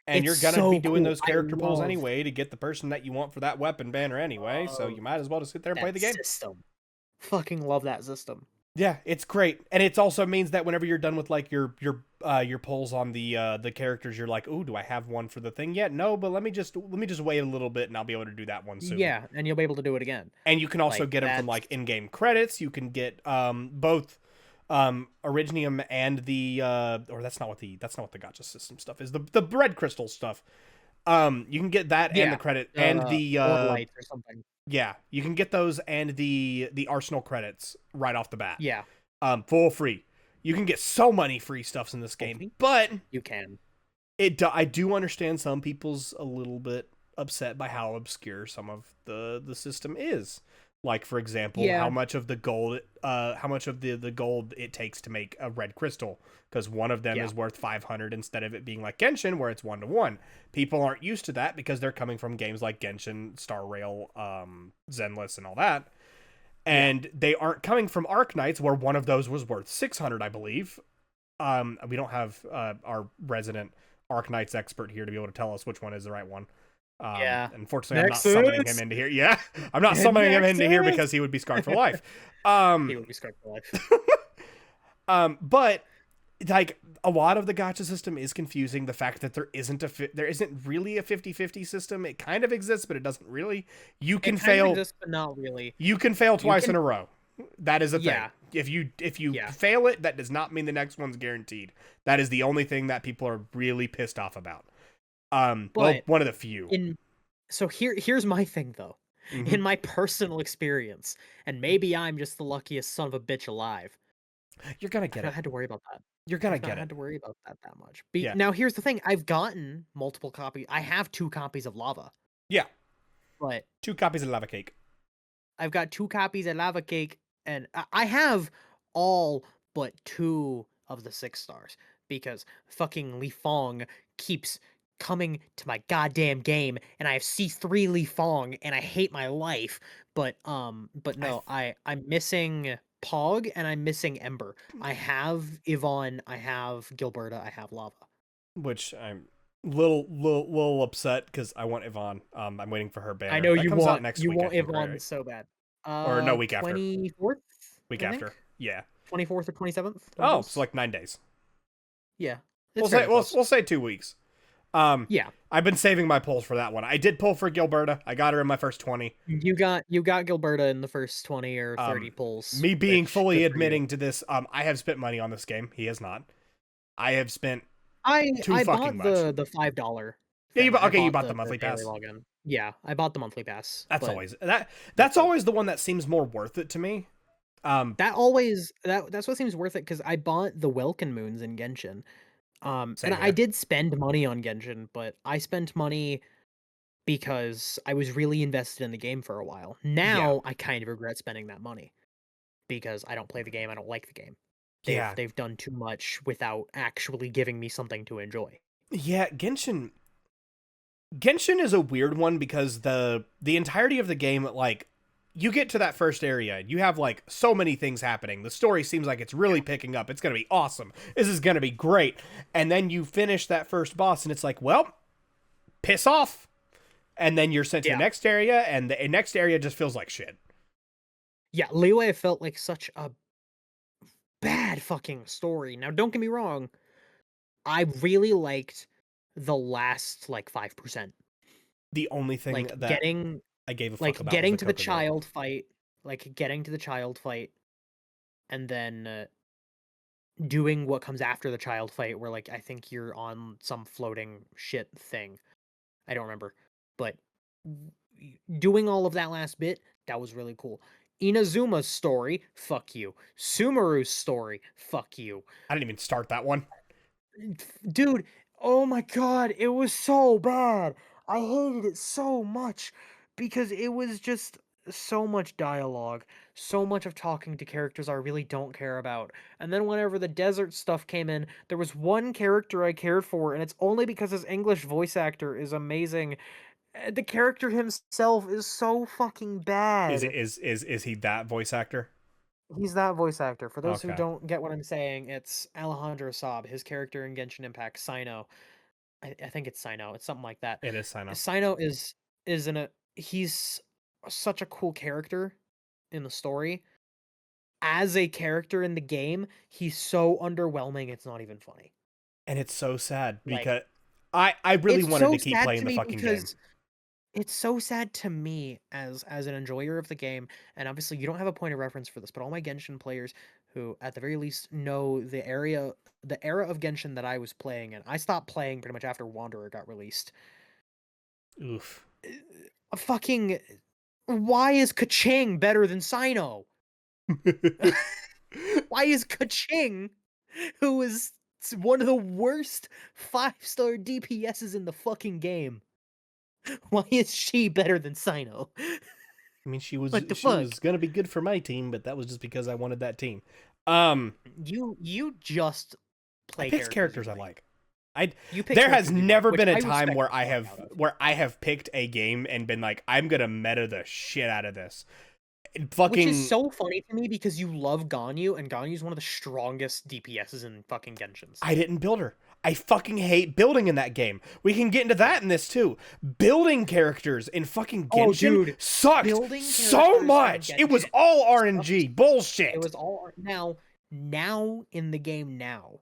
And It's you're going to be so doing cool. those I character pulls love anyway to get the person that you want for that weapon banner anyway, so you might as well just sit there and play that the game. system. Fucking love that system. Yeah, it's great. And it also means that whenever you're done with like your pulls on the characters, you're like, "Ooh, do I have one for the thing yet?" No, but let me just wait a little bit and I'll be able to do that one soon. Yeah, and you'll be able to do it again. And you can also Like get them from that's like in-game credits. You can get both Originium and the or that's not what the gacha system stuff is. The bread crystal stuff. You can get that and the Yeah, credit and the Orlight or something. yeah, you can get those and the arsenal credits right off the bat. Yeah, Full free. You can get so many free stuffs in this game, hopefully but you can. I do understand some people's a little bit upset by how obscure some of the system is. Like for example, Yeah, how much of the gold the gold it takes to make a red crystal, because one of them yeah, is worth 500 instead of it being like Genshin where it's 1-to-1. People aren't used to that because they're coming from games like Genshin, Star Rail, Zenless and all that. yeah. And they aren't coming from Arknights where one of those was worth 600, I believe. We don't have our resident Arknights expert here to be able to tell us which one is the right one. Yeah. Unfortunately, I'm not summoning him Nexus! into here. Yeah, I'm not summoning him into here Nexus! because he would be scarred for life. He would be scarred for life. But like a lot of the gacha system is confusing. The fact that there isn't really a 50-50 system. It kind of exists, but it doesn't really. You can It kind of fail. exists, but not really. You can fail You twice in can, a row. That is a thing. yeah, If you yeah. fail it, that does not mean the next one's guaranteed. That is the only thing that people are really pissed off about. Well, But one of the few. here's my thing though. Hmm. In my personal experience, and maybe I'm just the luckiest son of a bitch alive. You're gonna I've get not it. had to worry about that. You're gonna I've not get it. had to worry about that much. Yeah. Now here's the thing. I've gotten multiple copies. I have 2 copies of Lava, Yeah. but 2 copies of lava cake. I've got 2 copies of Lava Cake, and I have all but 2 of the 6 stars because fucking Li Fong keeps coming to my goddamn game, and I have C3 Li Fong, and I hate my life. But I no, I'm missing Pog and I'm missing Ember. I have Yvonne, I have Gilberta, I have Lava. which I'm little upset because I want Yvonne. I'm waiting for her I banner. know That comes out next you week, I want think, right? Yvonne so bad. Or no, week after. 24th, Week I think. after. Yeah. 24th or 27th, one of Oh, it's those. like 9 days. Yeah, We'll it's say fairly close. we'll say 2 weeks. Yeah, I've been saving my pulls for that one. I did pull for Gilberta. I got her in my first 20. you got Gilberta in the first 20 or 30 Um, pulls, me being which fully good for you. admitting to this, I have spent money on this game. He has not. I have spent too I fucking bought much. the $5 Yeah, thing. I you bought bought the the monthly daily pass. login. Yeah, I bought the monthly pass, That's but always that's that's it. always the one that seems more worth it to me. That's what seems worth it because I bought the Welkin Moons in Genshin. And Same I here. did spend money on Genshin, but I spent money because I was really invested in the game for a while. Yeah, Now I kind of regret spending that money because I don't play the game, I don't like the game. yeah, They've done too much without actually giving me something to enjoy. yeah. Genshin is a weird one because the entirety of the game, like, you get to that first area, you have like so many things happening. The story seems like it's really picking up. It's gonna be awesome. This is gonna be great. And then you finish that first boss, and it's like, well, piss off. And then you're sent to the Yeah. next area, and the next area just feels like shit. Yeah, Leeway felt like such a bad fucking story. Now don't get me wrong, I really liked the last like 5%. The only thing Like that I gave a fuck about was getting the to the Coco Goat. child fight, like getting to the child fight and then doing what comes after the child fight where like I think you're on some floating shit thing. I don't remember. But doing all of that last bit, that was really cool. Inazuma's story, fuck you. Sumeru's story, fuck you. I didn't even start that one. Dude, oh my god, it was so bad. I hated it so much because it was just so much dialogue, so much of talking to characters I really don't care about. And then whenever the desert stuff came in, there was one character I cared for, and it's only because his English voice actor is amazing. The character himself is so fucking Is it bad. is he that voice actor? He's that voice actor. For those who Okay, don't get what I'm saying, it's Alejandro Saab, his character in Genshin Impact, Sino. I think it's Sino. It's something like that. it is Sino. Sino is in a he's such a cool character in the story. As a character in the game, he's so underwhelming. It's not even funny. And it's so sad Like because I really it's wanted so to keep sad playing to the me fucking game. because it's so sad to me as an enjoyer of the game, and obviously you don't have a point of reference for this, but all my Genshin players who at the very least know the era of Genshin that I was playing in. I stopped playing pretty much after Wanderer got released. Oof. Fucking why is Kaching better than Sino? Why is Kaching, who is one of the worst 5-star DPSs in the fucking game, why is she better than Sino? I mean, she was What the she fuck? was gonna be good for my team, but that was just because I wanted that team. You just I play picked characters you characters I like. like. I You pick There has characters you like, never which been a I time respect where the fuck out of. I have picked a game and been like, I'm gonna meta the shit out of this. Which is Fucking, so funny to me because you love Ganyu, and Ganyu's one of the strongest DPSs in fucking Genshins. I didn't build her. I fucking hate building in that game. We can get into Yeah. that in this too. Building characters in fucking Oh, Genshin dude, sucked building so characters in much. It was Genshin all sucked. RNG It bullshit. was all now in the game now,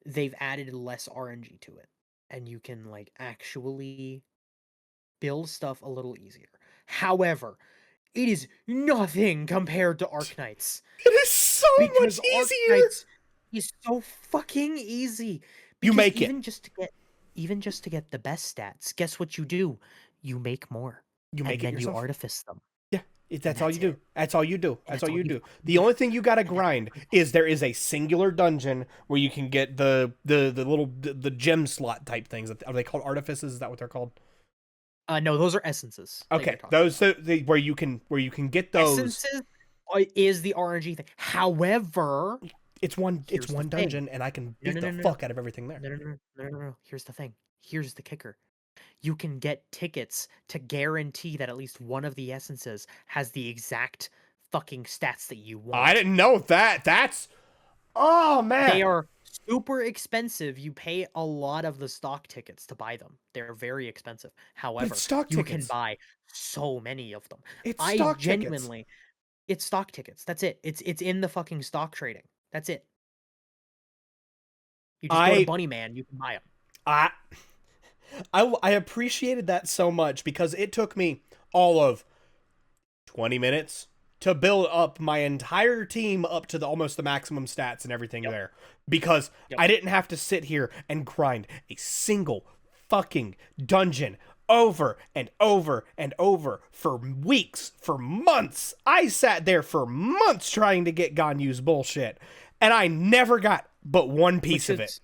they've added less RNG to it, and you can like actually build stuff a little easier. However, it is nothing compared to Arknights. It is so much Because easier. Arknights is so fucking easy. You Because make it. even just to get the best stats, guess what you do? You make more. You And make it then you yourself. artifice them. Yeah, And that's all that's you do. it. That's all you do. And That's that's all all you you do. fucking The do. only thing you gotta And that's grind everything. is there is a singular dungeon where you can get the little the gem slot type things. Are they called artifices? Is that what they're called? No, those are essences that you're Okay, talking those about. where you can get those. Essences is the RNG thing. However, It's here's the one thing. dungeon, and I can No, beat no, the no, no, no. fuck out of everything there. No, no, no, no, no, no, no. Here's the thing. Here's the kicker. You can get tickets to guarantee that at least one of the essences has the exact fucking stats that you I want. didn't know that. That's oh They man. are super expensive. You pay a lot of the stock tickets to buy them. They're very expensive. But it's However, stock you can tickets. buy so many of them. It's I stock tickets. genuinely it's stock tickets. That's it. It's in the fucking stock trading. That's it. You just go to I Bunny Man, you can buy them. I I appreciated that so much because it took me all of 20 minutes to build up my entire team up to almost the maximum stats and everything Yep. there because Yep. I didn't have to sit here and grind a single fucking dungeon over and over and over for weeks, for months. I sat there for months trying to get Ganyu's bullshit, and I never got but one piece Which of it. is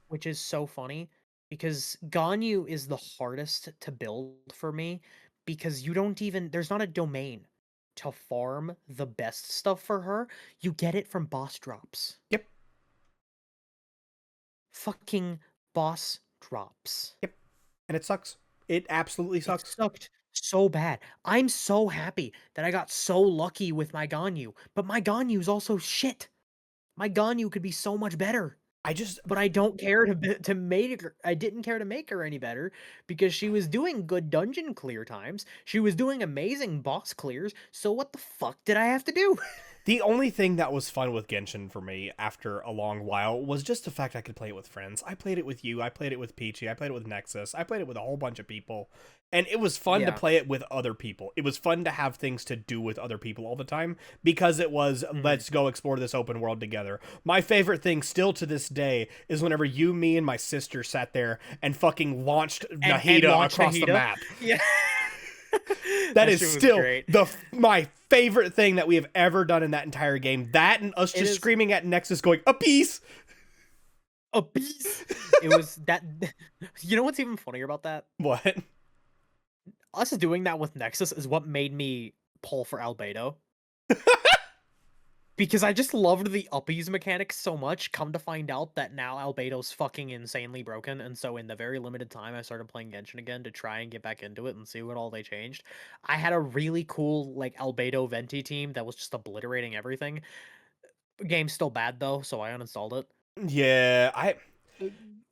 which is so funny because Ganyu is the hardest to build for me because you don't even there's not a domain to farm the best stuff for her. You get it from boss drops. Yep, Fucking boss drops. yep. And it sucks. It absolutely It sucks. sucked so bad. I'm so happy that I got so lucky with my Ganyu, but my Ganyu is also shit. My Ganyu could be so much better. I just But I don't care to make her. I didn't care to make her any better because she was doing good dungeon clear times. She was doing amazing boss clears. So what the fuck did I have to do? The only thing that was fun with Genshin for me after a long while was just the fact I could play it with friends. I played it with you, I played it with Peachy, I played it with Nexus, I played it with a whole bunch of people. And it was fun to Yeah. play it with other people. It was fun to have things to do with other people all the time because it was Mhm. let's go explore this open world together. My favorite thing still to this day is whenever you, me, and my sister sat there and fucking launched And Nahida launch across the Nahida. map. Yeah. That That is shit was still great. my favorite thing that we have ever done in that entire game. That and us It just is screaming at Nexus going, a piece! a beast. It was that. You know what's even funnier about that? What? Us doing that with Nexus is what made me pull for Albedo. Because I just loved the uppies mechanics so much. Come to find out that now Albedo's fucking insanely broken, and so in the very limited time I started playing Genshin again to try and get back into it and see what all they changed, I had a really cool like Albedo Venti team that was just obliterating everything. Game's still bad though, so I uninstalled it. Yeah, I Uh,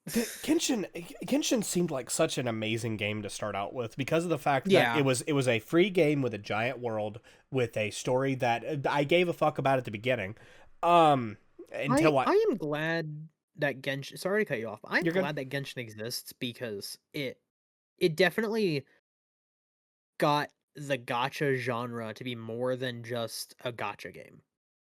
Genshin seemed like such an amazing game to start out with because of the fact that Yeah, it was a free game with a giant world with a story that I gave a fuck about at the beginning. Um I until I I am glad that Genshin. Sorry to cut you off. I'm You're good. glad that Genshin exists because it definitely got the gacha genre to be more than just a gacha game.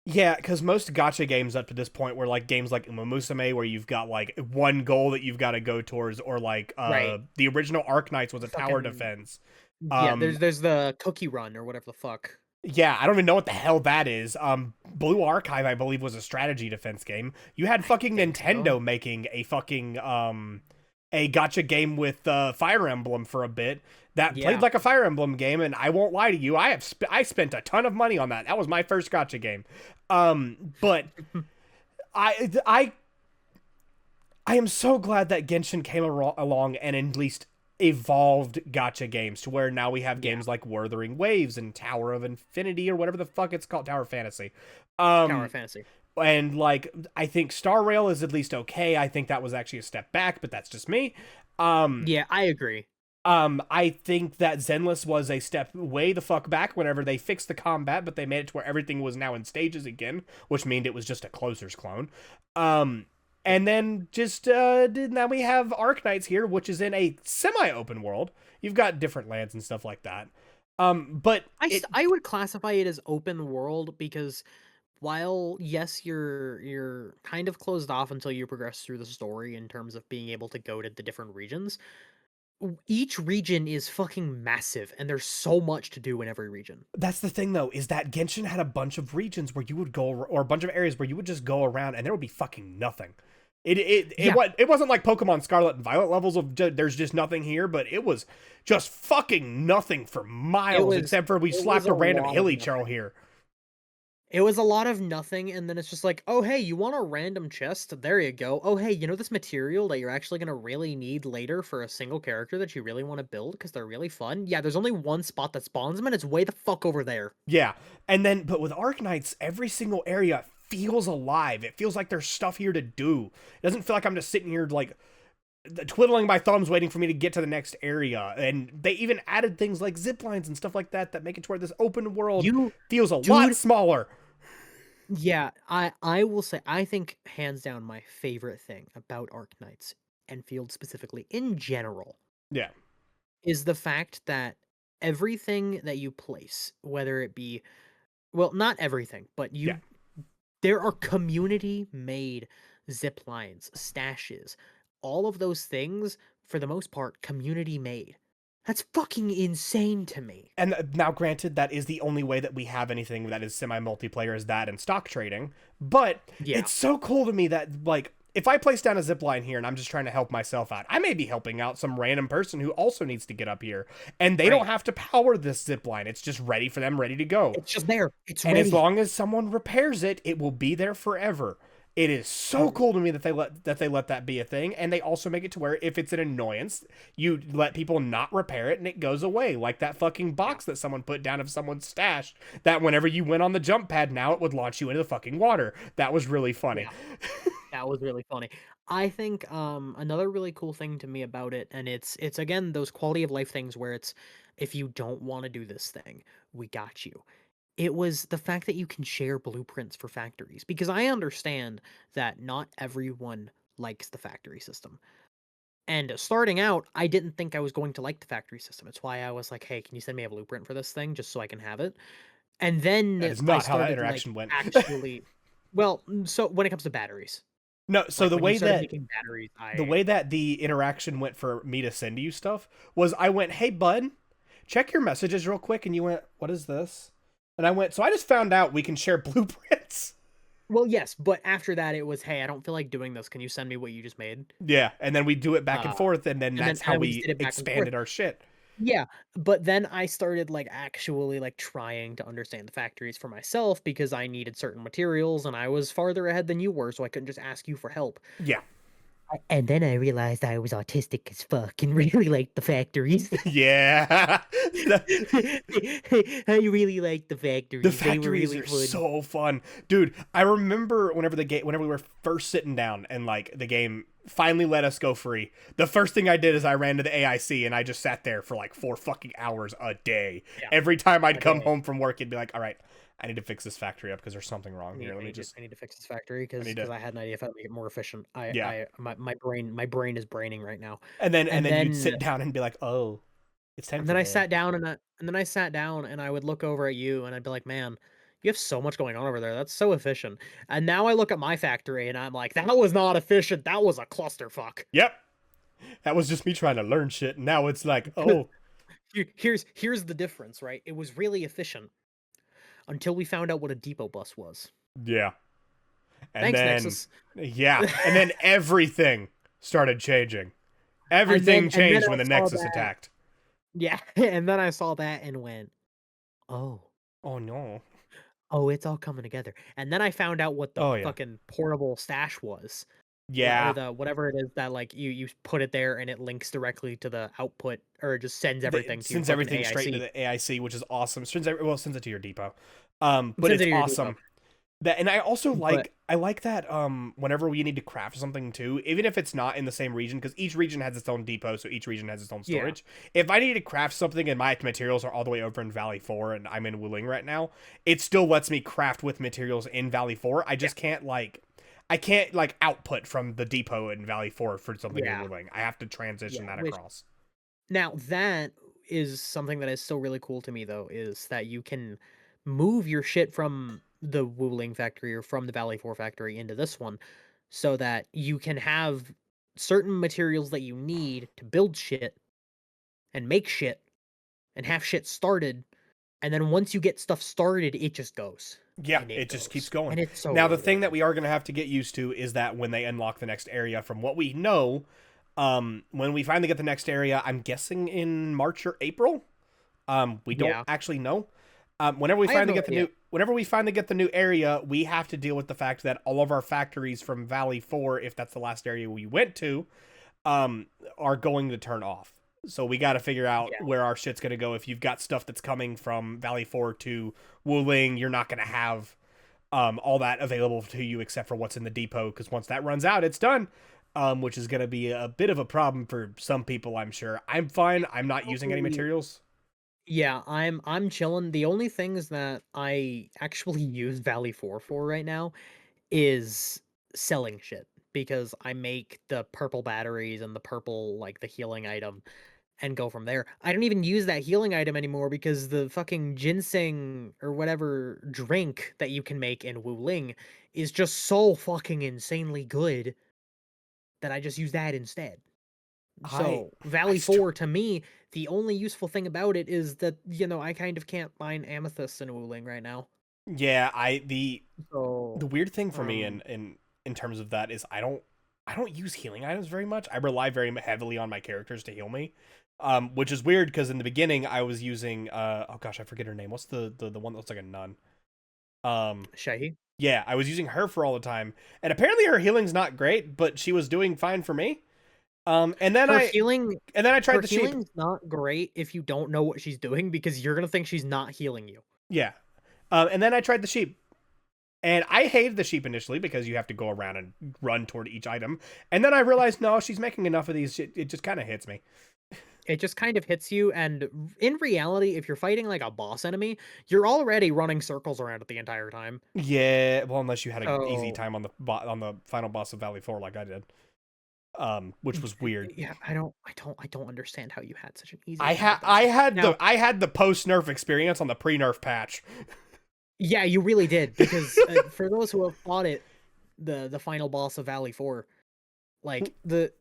Yeah, because most gacha games up to this point were like games like Uma Musume, where you've got like one goal that you've got to go towards, or like Right. the original Arknights was a tower Fucking defense. yeah. Um, There's the Cookie Run or whatever the fuck. yeah, I don't even know what the hell that is. Blue Archive, I believe, was a strategy defense game. You had I fucking think so. Nintendo making a fucking a gotcha game with Fire Emblem for a bit that played Yeah. like a Fire Emblem game, and I won't lie to you, I spent a ton of money on that. That was my first gotcha game. But I I am so glad that Genshin came along and at least evolved gotcha games to where now we have Yeah. games like Wuthering Waves and Tower of Infinity or whatever the fuck it's called, Tower of Fantasy. Tower of Um, Fantasy. and like I think Star Rail is at least okay. I think that was actually a step back, but that's just me. Um, Yeah, I agree. I think that Zenless was a step way the fuck back whenever they fixed the combat, but they made it to where everything was now in stages again, which means it was just a Closer's clone. Um, and then just now we have Arknights here, which is in a semi-open world. You've got different lands and stuff like that. But it I would classify it as open world because while yes, you're kind of closed off until you progress through the story in terms of being able to go to the different regions. Each region is fucking massive, and there's so much to do in every region. that's the thing though, is that Genshin had a bunch of regions where you would go, or a bunch of areas where you would just go around and there would be fucking nothing. Yeah, It wasn't like Pokemon Scarlet and Violet levels of there's just nothing here, but it was just fucking nothing for miles, except for we it was slapped a a random lot of hilly churl nothing. here. It was a lot of nothing, and then it's just like, oh hey, you want a random chest? There you go. Oh hey, you know this material that you're actually gonna really need later for a single character that you really want to build because they're really fun? Yeah, there's only one spot that spawns them, and it's way the fuck over there. Yeah, and then but with Arknights, every single area feels alive. It feels like there's stuff here to do. It doesn't feel like I'm just sitting here like twiddling my thumbs waiting for me to get to the next area. And they even added things like zip lines and stuff like that that make it to where this open world You, feels a lot dude, smaller. yeah, I will say I think hands down my favorite thing about Arknights and Field specifically in general Yeah, is the fact that everything that you place, whether it be well, not everything, but yeah. you there are community made zip lines, stashes, all of those things for the most part community made. That's fucking insane to me. And now, granted, that is the only way that we have anything that is semi multiplayer is that and stock trading. But Yeah, it's so cool to me that, like, if I place down a zip line here and I'm just trying to help myself out, I may be helping out some random person who also needs to get up here. And they don't right. have to power this zip line. It's just ready for them, ready to go. It's just there. It's And as ready. long as someone repairs it, it will be there forever. It is so Um, cool to me that they let that be a thing, and they also make it to where if it's an annoyance, you let people not repair it and it goes away, like that fucking yeah, box that someone put down of someone's stash. That whenever you went on the jump pad, now it would launch you into the fucking water. That was really funny. yeah. That was really funny. I think another really cool thing to me about it, and it's again those quality of life things where it's if you don't want to do this thing, we got you. It was the fact that you can share blueprints for factories because I understand that not everyone likes the factory system. And starting out, I didn't think I was going to like the factory system. It's why I was like, "Hey, can you send me a blueprint for this thing just so I can have it?" And That then is I not how that started like interaction went. actually well, so when it comes to batteries, No, so like when you started making batteries, the I way that the interaction went for me to send you stuff was I went, "Hey bud, check your messages real quick," and you went, "What is this?" And I went, "So I just found out we can share blueprints." well, yes, but after that it was, "Hey, I don't feel like doing this. Can you send me what you just made?" Yeah, and then we do it back and Uh, forth, and then that's and how then we just we did it back and forth. expanded our shit. Yeah, but then I started, like, actually, like, trying to understand the factories for myself because I needed certain materials, and I was farther ahead than you were, so I couldn't just ask you for help. Yeah, And then I realized I was autistic as fuck and really liked the factories. yeah. I really liked the The factories. They were factories really are fun. so fun, dude. I remember whenever we were first sitting down, and like the game finally let us go free. The first thing I did is I ran to the AIC and I just sat there for like 4 fucking hours a day. Yeah, Every time I'd a come day. home from work, it'd be like, all right, I need to fix this factory up because there's something wrong here. Let me just, I need to fix this factory I because need to, I had an idea how to make it more efficient. yeah. My brain is braining right now. And And then you'd then sit down and be like, oh, it's time And for then I bed. sat down and I sat down and I would look over at you and I'd be like, "Man, You have so much going on over there. That's so efficient. And now I look at my factory and I'm like, that was not efficient. That was a clusterfuck. Yep. That was just me trying to learn shit. Now it's like, oh, Here's the difference, right? It was really efficient until we found out what a depot bus was. yeah. And Thanks, then, Nexus. yeah. And then everything started changing. Everything And then changed when I the saw Nexus that. attacked. Yeah, and then I saw that and went, "Oh, Oh, no. oh, it's all coming together." And then I found out what the Oh, yeah. fucking portable stash was. Or Yeah. the whatever it is that like you put it there and it links directly to the output or it just sends It everything to your sends fucking everything straight into AIC. the AIC, which is awesome. Well, it sends it to your depot. It But sends it's it to your depot. awesome. That, and I also But like that whenever we need to craft something too, even if it's not in the same region, because each region has its own depot, so each region has its own yeah, storage. If I need to craft something and my materials are all the way over in Valley 4 and I'm in Wuling right now, it still lets me craft with materials in Valley 4. I yeah, just can't I can't like output from the depot in Valley 4 for something in yeah, Wuling. I have to transition yeah. that Which across. now that is something that is still really cool to me though, is that you can move your shit from the Wuling factory or from the Valley 4 factory into this one so that you can have certain materials that you need to build shit and make shit and have shit started. And then once you get stuff started, it just goes. Yeah, And it it just keeps goes. going. And it's so Now, the thing that rewarding. we are going to have to get used to is that when they unlock the next area, from what we know, when we finally get the next area, I'm guessing in March or April. We don't Yeah. actually know. Whenever we I have finally no get the idea. new, whenever we finally get the new area, we have to deal with the fact that all of our factories from Valley 4, if that's the last area we went to, are going to turn off. So we got to figure out Yeah. where our shit's going to go. If you've got stuff that's coming from Valley 4 to Wuling, you're not going to have all that available to you except for what's in the depot, because once that runs out, it's done. Which is going to be a bit of a problem for some people, I'm sure. I'm fine. I'm not using any Probably. materials. Yeah, I'm chilling. The only things that I actually use Valley 4 for right now is selling shit because I make the purple batteries and the purple like the healing item and go from there. I don't even use that healing item anymore because the fucking ginseng or whatever drink that you can make in Wuling is just so fucking insanely good that I just use that instead. I So, I Valley still 4 to me, the only useful thing about it is that, I kind of can't mine amethysts in Wuling right now. yeah, I the So, weird thing for me um in terms of that is I don't use healing items very much. I rely very heavily on my characters to heal me. Which is weird because in the beginning I was using oh gosh, I forget her name. What's the one that looks like a nun? Um Shahi. yeah, I was using her for all the time. And apparently her healing's not great, but she was doing fine for me. And then Her I healing and then I her tried the sheep. healing's not great if you don't know what she's doing because you're gonna think she's not healing you. Yeah. And then I tried the sheep. And I hated the sheep initially because you have to go around and run toward each item. And then I realized, no, she's making enough of these. It just kind of hits me. It just kind of hits you, and in reality, if you're fighting like a boss enemy, you're already running circles around it the entire time. Yeah, well, unless you had an easy So, time on the final boss of Valley 4 like I did, which was weird. yeah, I don't understand how you had such an easy time with that. Now, I had the post nerf experience on the pre nerf patch. yeah, you really did because for those who have fought it, the final boss of Valley 4, like the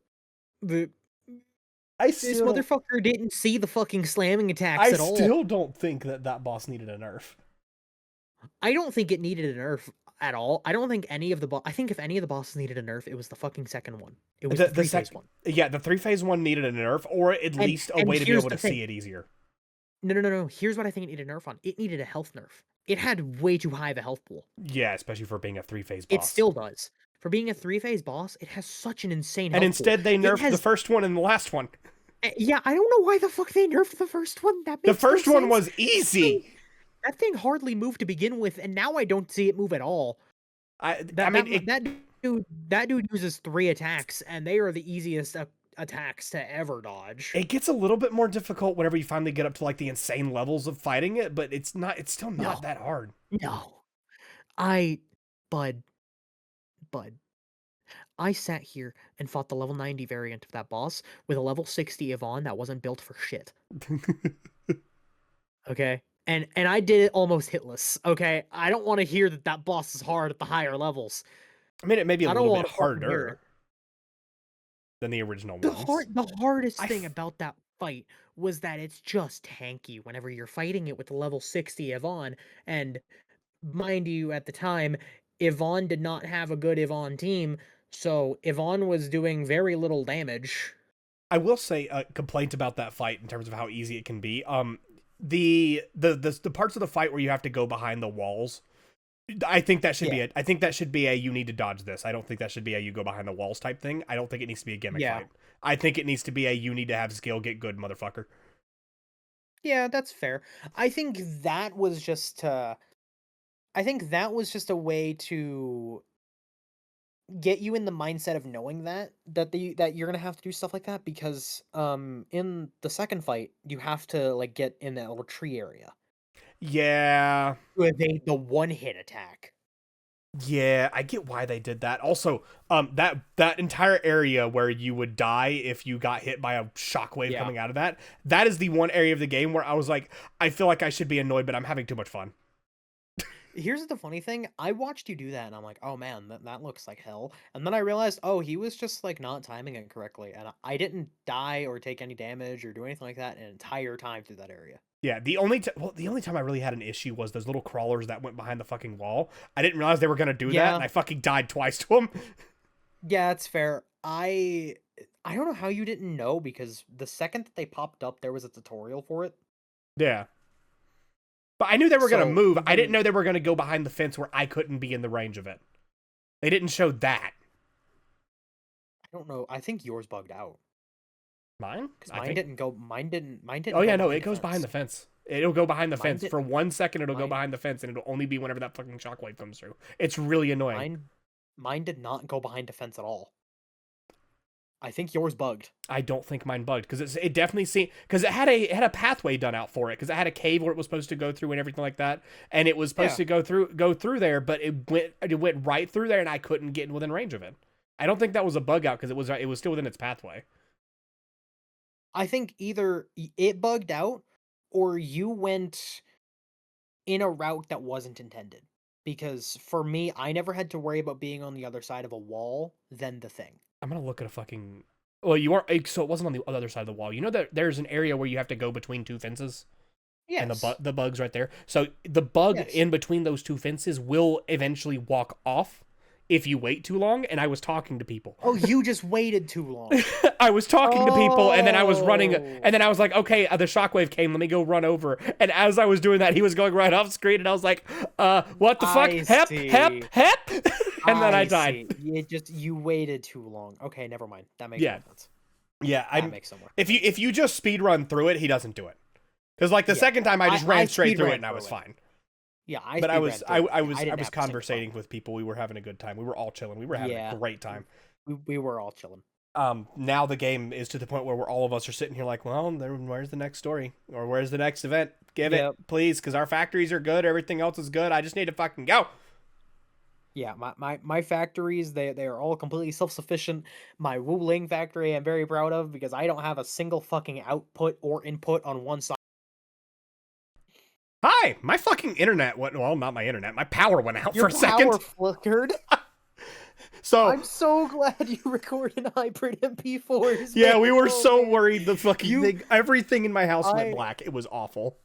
I this still don't. motherfucker didn't see the fucking slamming attacks I at all. still don't think that boss needed a nerf. I don't think it needed a nerf at all. I don't think any of the I think if any of the bosses needed a nerf, it was the fucking second one. It was the The three phase sec one. Yeah, the 3-phase one needed a nerf or at And least a and way to be here's able the to thing. see it easier. No. Here's what I think it needed a nerf on. It needed a health nerf. It had way too high of a health pool. Yeah, especially for being a 3-phase It boss. still does. For being a three phase boss, it has such an insane And health pool. instead they It nerfed the has first one and the last one. yeah, I don't know why the fuck they nerfed the first one. That The makes no first one sense. was easy. That thing hardly moved to begin with, and now I don't see it move at all. I That mean that it that dude uses 3 attacks, and they are the easiest attacks to ever dodge. it gets a little bit more difficult whenever you finally get up to like the insane levels of fighting it, but it's still not No, that hard. no. I Bud, Bud, I sat here and fought the level 90 variant of that boss with a level 60 Yvonne that wasn't built for shit. Okay? and I did it almost hitless. Okay, I don't want to hear that boss is hard at the higher levels. I mean, it may be a I don't little bit want to fucking hear it. harder than the original ones. The hardest I thing about that fight was that it's just tanky whenever you're fighting it with level 60 Yvonne, and mind you, at the time, Yvonne did not have a good Yvonne team, so Yvonne was doing very little damage. I will say a complaint about that fight in terms of how easy it can be. The parts of the fight where you have to go behind the walls, I think that should be Yeah. it. I think that should be a you need to dodge this. I don't think that should be a you go behind the walls type thing. I don't think it needs to be a gimmick Yeah. fight. I think it needs to be a you need to have skill, get good, motherfucker. Yeah, that's fair. I think that was just I think that was just a way to get you in the mindset of knowing that you're gonna have to do stuff like that because in the second fight you have to like get in that little tree area Yeah. to evade the one hit attack. Yeah, I get why they did that. Also, that entire area where you would die if you got hit by a shockwave Yeah. coming out of that is the one area of the game where I was like, I feel like I should be annoyed, but I'm having too much fun. Here's the funny thing, I watched you do that and I'm like, oh man, that looks like hell. And then I realized, oh, he was just like not timing it correctly, and I didn't die or take any damage or do anything like that an entire time through that area. Yeah, the only time I really had an issue was those little crawlers that went behind the fucking wall. I didn't realize they were gonna do that, Yeah. and I fucking died twice to them. Yeah, it's fair. I don't know how you didn't know because the second that they popped up, there was a tutorial for it. Yeah, but I knew they were gonna So move. I didn't even know they were gonna go behind the fence where I couldn't be in the range of it. They didn't show that. I don't know. I think yours bugged out Mine? because I mine think. didn't go. Mine didn't Oh go yeah, no, behind it the goes behind the fence. fence. It'll go behind the Mine fence did. for 1 second. It'll go Mine behind the fence, and it'll only be whenever that fucking shockwave comes through. It's really annoying. mine did not go behind the fence at all. I think yours bugged. I don't think mine bugged because it definitely seemed because it had a pathway done out for it because it had a cave where it was supposed to go through and everything like that, and it was supposed Yeah. to go through there, but it went right through there, and I couldn't get within range of it. I don't think that was a bug out because it was still within its pathway. I think either it bugged out or you went in a route that wasn't intended. Because for me, I never had to worry about being on the other side of a wall than the thing. I'm gonna look at a fucking. Well, you are so it wasn't on the other side of the wall. You know that there's an area where you have to go between two fences. And Yes. the bug's right there. So the bug Yes. in between those two fences will eventually walk off if you wait too long. And I was talking to people. Oh, you just waited too long. I was talking to people, and then I was running, Oh. and then I was like, okay, the shockwave came. Let me go run over. And as I was doing that, he was going right off screen, and I was like, what the fuck? I Hep, see. hep, hep. And then I died. See. You waited too long. Okay, never mind. That makes Yeah. more sense. Yeah, That makes some more. if you just speed run through it, he doesn't do it. Because like the Yeah. second time, I just ran straight through it, speedran and I through was it. fine. Yeah, But I was speedran through it. I didn't was have a single conversating problem. with people. We were having a good time. We were all chilling. We were having Yeah. a great time. We were all chilling. Now the game is to the point where all of us are sitting here like, well, where's the next story or where's the next event? Give Yep. it, please, because our factories are good. Everything else is good. I just need to fucking go. Yeah, my factories, they are all completely self-sufficient. My Wu Ling factory I'm very proud of because I don't have a single fucking output or input on one side. Hi, my fucking internet went. Well, not my internet. My power went out Your for a second. power flickered. So I'm so glad you recorded hybrid MP4s. yeah, man. we were Oh, so man. worried. The fucking thing, everything in my house went I- black. It was awful.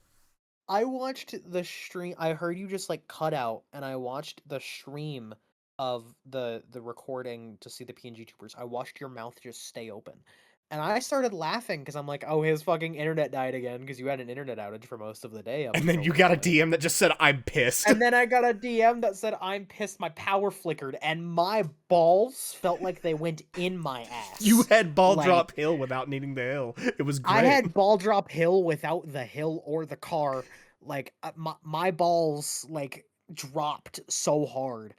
I watched the stream. I heard you just like cut out, and I watched the stream of the recording to see the PNG tubers. I watched your mouth just stay open, and I started laughing because I'm like, "Oh, his fucking internet died again," because you had an internet outage for most of the day. up And then until you this got a point. DM that just said, "I'm pissed." And then I got a DM that said, "I'm pissed. My power flickered, and my balls felt like they went in my ass." You had ball Like, drop hill without needing the hill. It was great. I had ball drop hill without the hill or the car. Like my balls like dropped so hard.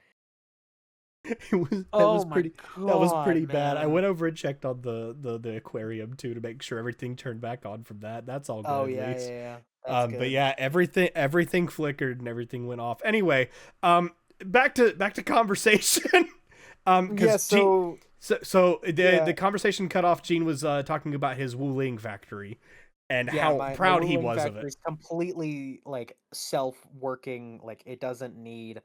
That Oh was my pretty. That was God, pretty bad. I man. went over and checked on the aquarium too to make sure everything turned back on from that. That's all good. Oh at yeah, least. yeah. That's But good. yeah, everything flickered and everything went off. Anyway, back to conversation. Yeah, Jean, so the yeah. the conversation cut off. Gene was talking about his Wu Ling factory, and Yeah, how my proud he ruling was of factor it. is completely like self-working. Like it doesn't need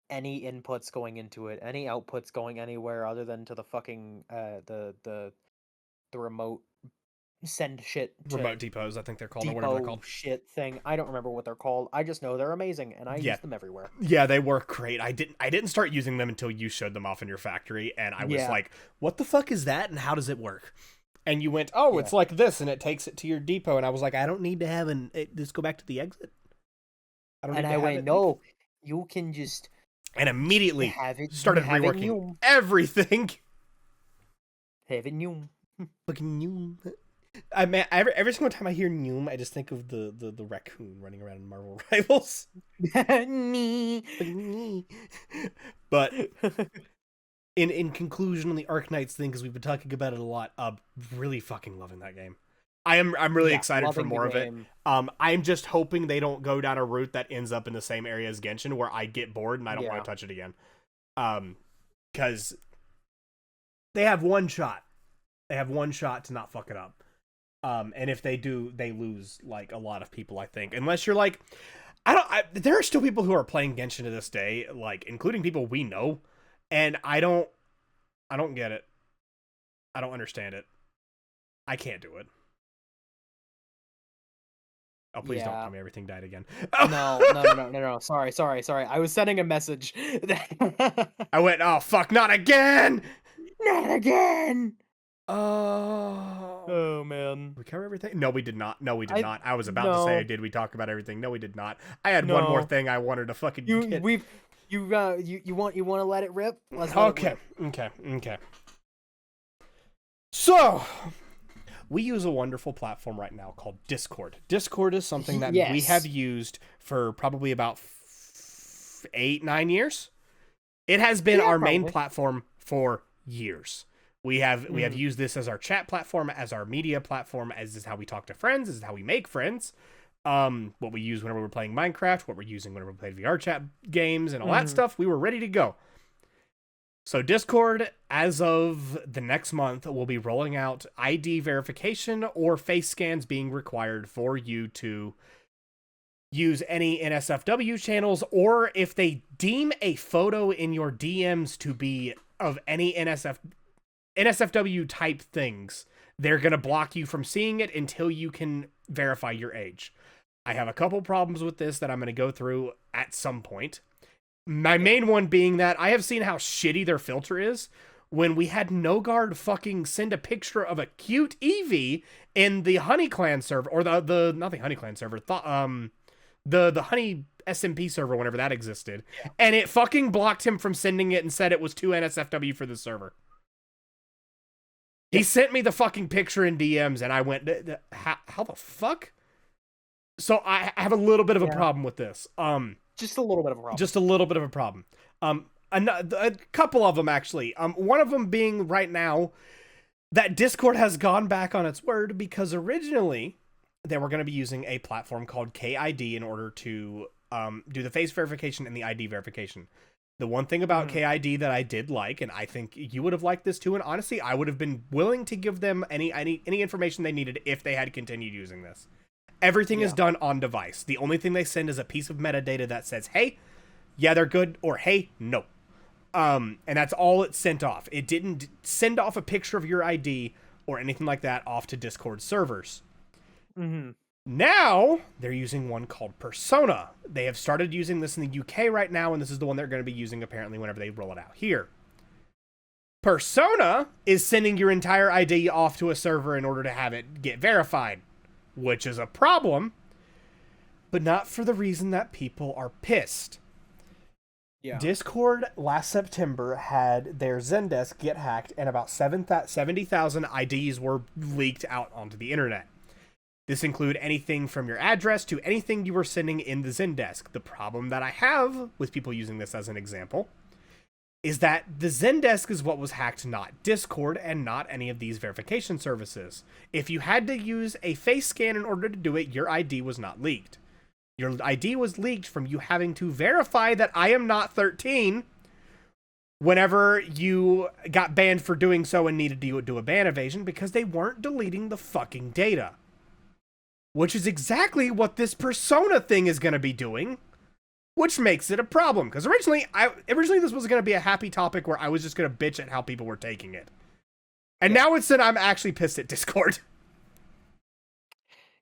any inputs going into it, any outputs going anywhere other than to the fucking the remote send shit to Remote depots, I think they're called, or whatever they're depot called. shit thing. I don't remember what they're called. I just know they're amazing and I Yeah, use them everywhere. yeah, they work great. I didn't start using them until you showed them off in your factory, and I was Yeah, like, "What the fuck is that? And how does it work?" And you went, "Oh, yeah. it's like this, and it takes it to your depot." And I was like, "I don't need to have just go back to the exit. I don't And need to I have went, it leave." no, you can just And immediately started have it reworking new. everything. Have it new. Fucking Noom. I mean, every single time I hear Noom, I just think of the raccoon running around in Marvel Rivals. Me. But in conclusion on the Arknights thing, because we've been talking about it a lot, really fucking loving that game. I'm really Yeah, excited for loving the more of it. game. I'm just hoping they don't go down a route that ends up in the same area as Genshin, where I get bored and I don't want to touch it again. Because they have one shot. They have one shot to not fuck it up. And if they do, they lose like a lot of people, I think. Unless you're like, there are still people who are playing Genshin to this day, like including people we know, and I don't get it. I don't understand it. I can't do it. Oh, please don't tell me everything died again. No. Sorry. I was sending a message. I went, oh fuck, not again! Not again! Oh man. we cover everything? No, we did not. No, we did not. I was about to no. say, did we talk about everything? No, we did not. I had one No. more thing I wanted to fucking get. You want to let it rip? Let's let Okay. it rip. Okay. So, we use a wonderful platform right now called Discord. Discord is something that we have used for probably about 8-9 years. It has been our main platform for years. We have used this as our chat platform, as our media platform, as is how we talk to friends, as is how we make friends. What we use whenever we're playing Minecraft, what we're using whenever we play VR chat games and all that stuff. We were ready to go. So Discord, as of the next month, will be rolling out ID verification or face scans being required for you to use any NSFW channels, or if they deem a photo in your DMs to be of any NSFW type things, they're going to block you from seeing it until you can verify your age. I have a couple problems with this that I'm going to go through at some point. My main one being that I have seen how shitty their filter is. When we had NoGuard fucking send a picture of a cute Eevee in the Honey Clan server, or the not the Honey Clan server, the Honey SMP server whenever that existed, and it fucking blocked him from sending it and said it was too NSFW for the server. He sent me the fucking picture in DMs, and I went, how the fuck? So I have a little bit of a problem with this. Just a little bit of a problem. Just a little bit of a problem. A couple of them, actually. One of them being right now that Discord has gone back on its word, because originally they were going to be using a platform called KID in order to do the face verification and the ID verification. The one thing about KID that I did like, and I think you would have liked this too, and honestly, I would have been willing to give them any information they needed if they had continued using this. Everything is done on device. The only thing they send is a piece of metadata that says, hey, yeah, they're good, or hey, no. And that's all it sent off. It didn't send off a picture of your ID or anything like that off to Discord servers. Now, they're using one called Persona. They have started using this in the UK right now, and this is the one they're going to be using apparently whenever they roll it out here. Persona is sending your entire ID off to a server in order to have it get verified, which is a problem, but not for the reason that people are pissed. Discord last September had their Zendesk get hacked, and about 70,000 IDs were leaked out onto the internet. This include anything from your address to anything you were sending in the Zendesk. The problem that I have with people using this as an example is that the Zendesk is what was hacked, not Discord, and not any of these verification services. If you had to use a face scan in order to do it, your ID was not leaked. Your ID was leaked from you having to verify that I am not 13 whenever you got banned for doing so and needed to do a ban evasion, because they weren't deleting the fucking data. which is exactly what this persona thing is going to be doing, which makes it a problem. Because originally this was going to be a happy topic where I was just going to bitch at how people were taking it. And now it's that I'm actually pissed at Discord.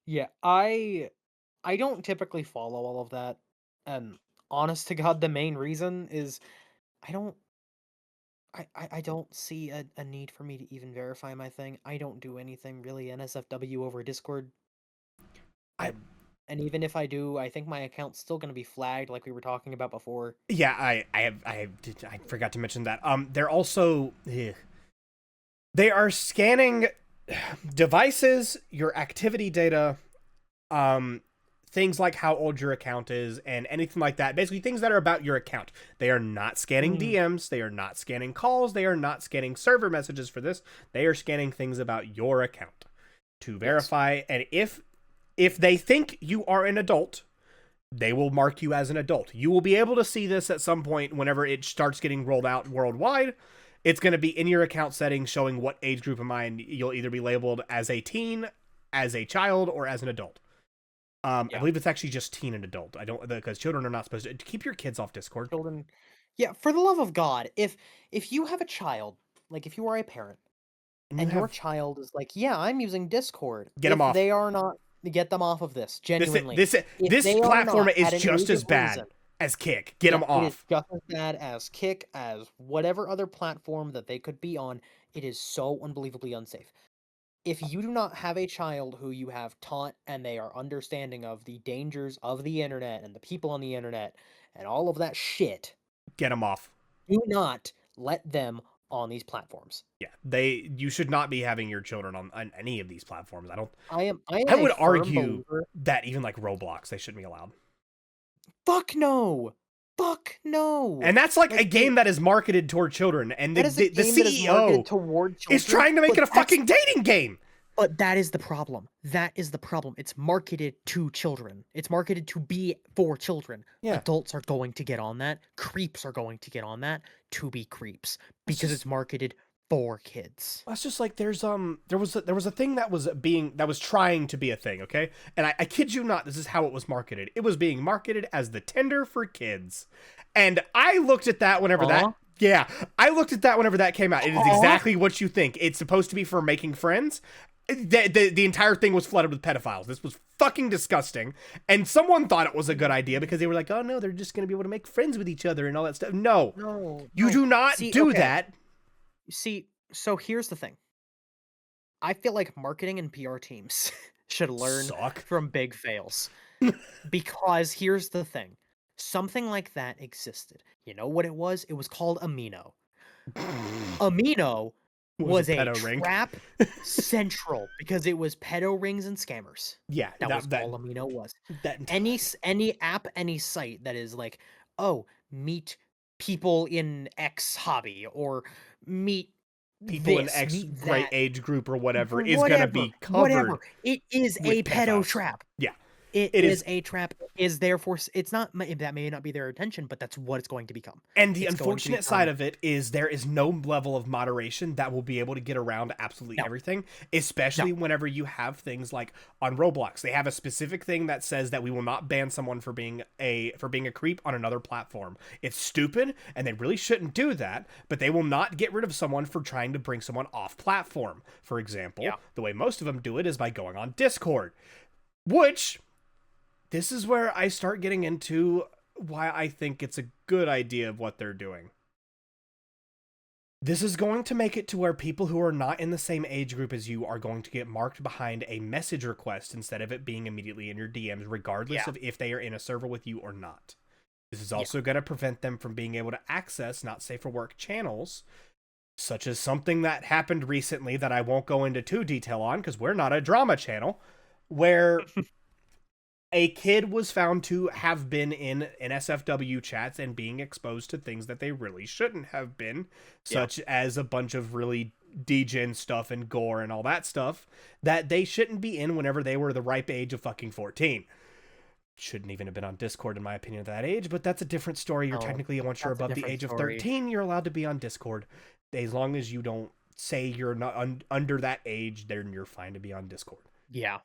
Yeah, I don't typically follow all of that, and honest to God, the main reason is I don't I don't see a need for me to even verify my thing. I don't do anything really NSFW over Discord. I And even if I do, I think my account's still going to be flagged like we were talking about before. Yeah, I forgot to mention that. They're also they are scanning devices, your activity data, things like how old your account is, and anything like that. Basically, things that are about your account. They are not scanning DMs. They are not scanning calls. They are not scanning server messages for this. They are scanning things about your account to verify. And if they think you are an adult, they will mark you as an adult. You will be able to see this at some point whenever it starts getting rolled out worldwide. It's going to be in your account settings showing what age group am I, and you'll either be labeled as a teen, as a child, or as an adult. I believe it's actually just teen and adult. I don't, because children are not supposed to keep your kids off Discord. Children, yeah, for the love of God, if you have a child, like if you are a parent, and your child is like, yeah, I'm using Discord, get them off. They are not, get them off of this. Genuinely, this platform is just as bad as Kick. Get them off. It is just as bad as Kick, as whatever other platform that they could be on. It is so unbelievably unsafe. If you do not have a child who you have taught and they are understanding of the dangers of the internet and the people on the internet and all of that shit, get them off. Do not let them on these platforms. Yeah, you should not be having your children on any of these platforms. I would argue that even like Roblox, they shouldn't be allowed. Fuck no. Fuck no. And that's like a game that is marketed toward children, and the CEO is trying to make it a fucking dating game. But that is the problem. That is the problem. It's marketed to children. It's marketed to be for children. Yeah. Adults are going to get on that. Creeps are going to get on that to be creeps because it's marketed for kids. That's just like there was a thing that was trying to be a thing, okay? And I kid you not, this is how it was marketed. It was being marketed as the Tinder for kids. And I looked at that whenever I looked at that whenever that came out. It is exactly what you think. It's supposed to be for making friends. The entire thing was flooded with pedophiles. This was fucking disgusting. And someone thought it was a good idea because they were like, oh no, they're just going to be able to make friends with each other and all that stuff. No. You do not do that. See, so here's the thing. I feel like marketing and PR teams should learn from big fails. Because here's the thing. Something like that existed. You know what it was? It was called Amino. Amino was a trap central because it was pedo rings and scammers. Yeah, that was all Amino was. Any app, any site that is like, oh, meet people in X hobby or meet people in X great age group or whatever is going to be covered. It is a pedo trap. Yeah. It is a trap. Is therefore it's not that may not be their intention, but that's what it's going to become. And the unfortunate side of it is there is no level of moderation that will be able to get around absolutely everything, especially whenever you have things like on Roblox. They have a specific thing that says that we will not ban someone for being a creep on another platform. It's stupid, and they really shouldn't do that, but they will not get rid of someone for trying to bring someone off platform. For example, the way most of them do it is by going on Discord, which this is where I start getting into why I think it's a good idea of what they're doing. This is going to make it to where people who are not in the same age group as you are going to get marked behind a message request instead of it being immediately in your DMs, regardless of if they are in a server with you or not. This is also going to prevent them from being able to access not safe for work channels, such as something that happened recently that I won't go into too detail on because we're not a drama channel, where a kid was found to have been in NSFW chats and being exposed to things that they really shouldn't have been, such as a bunch of really degen stuff and gore and all that stuff that they shouldn't be in whenever they were the ripe age of fucking 14. Shouldn't even have been on Discord, in my opinion, at that age, but that's a different story. You're technically, once you're above the age of 13, you're allowed to be on Discord. As long as you don't say you're not under that age, then you're fine to be on Discord. Yeah.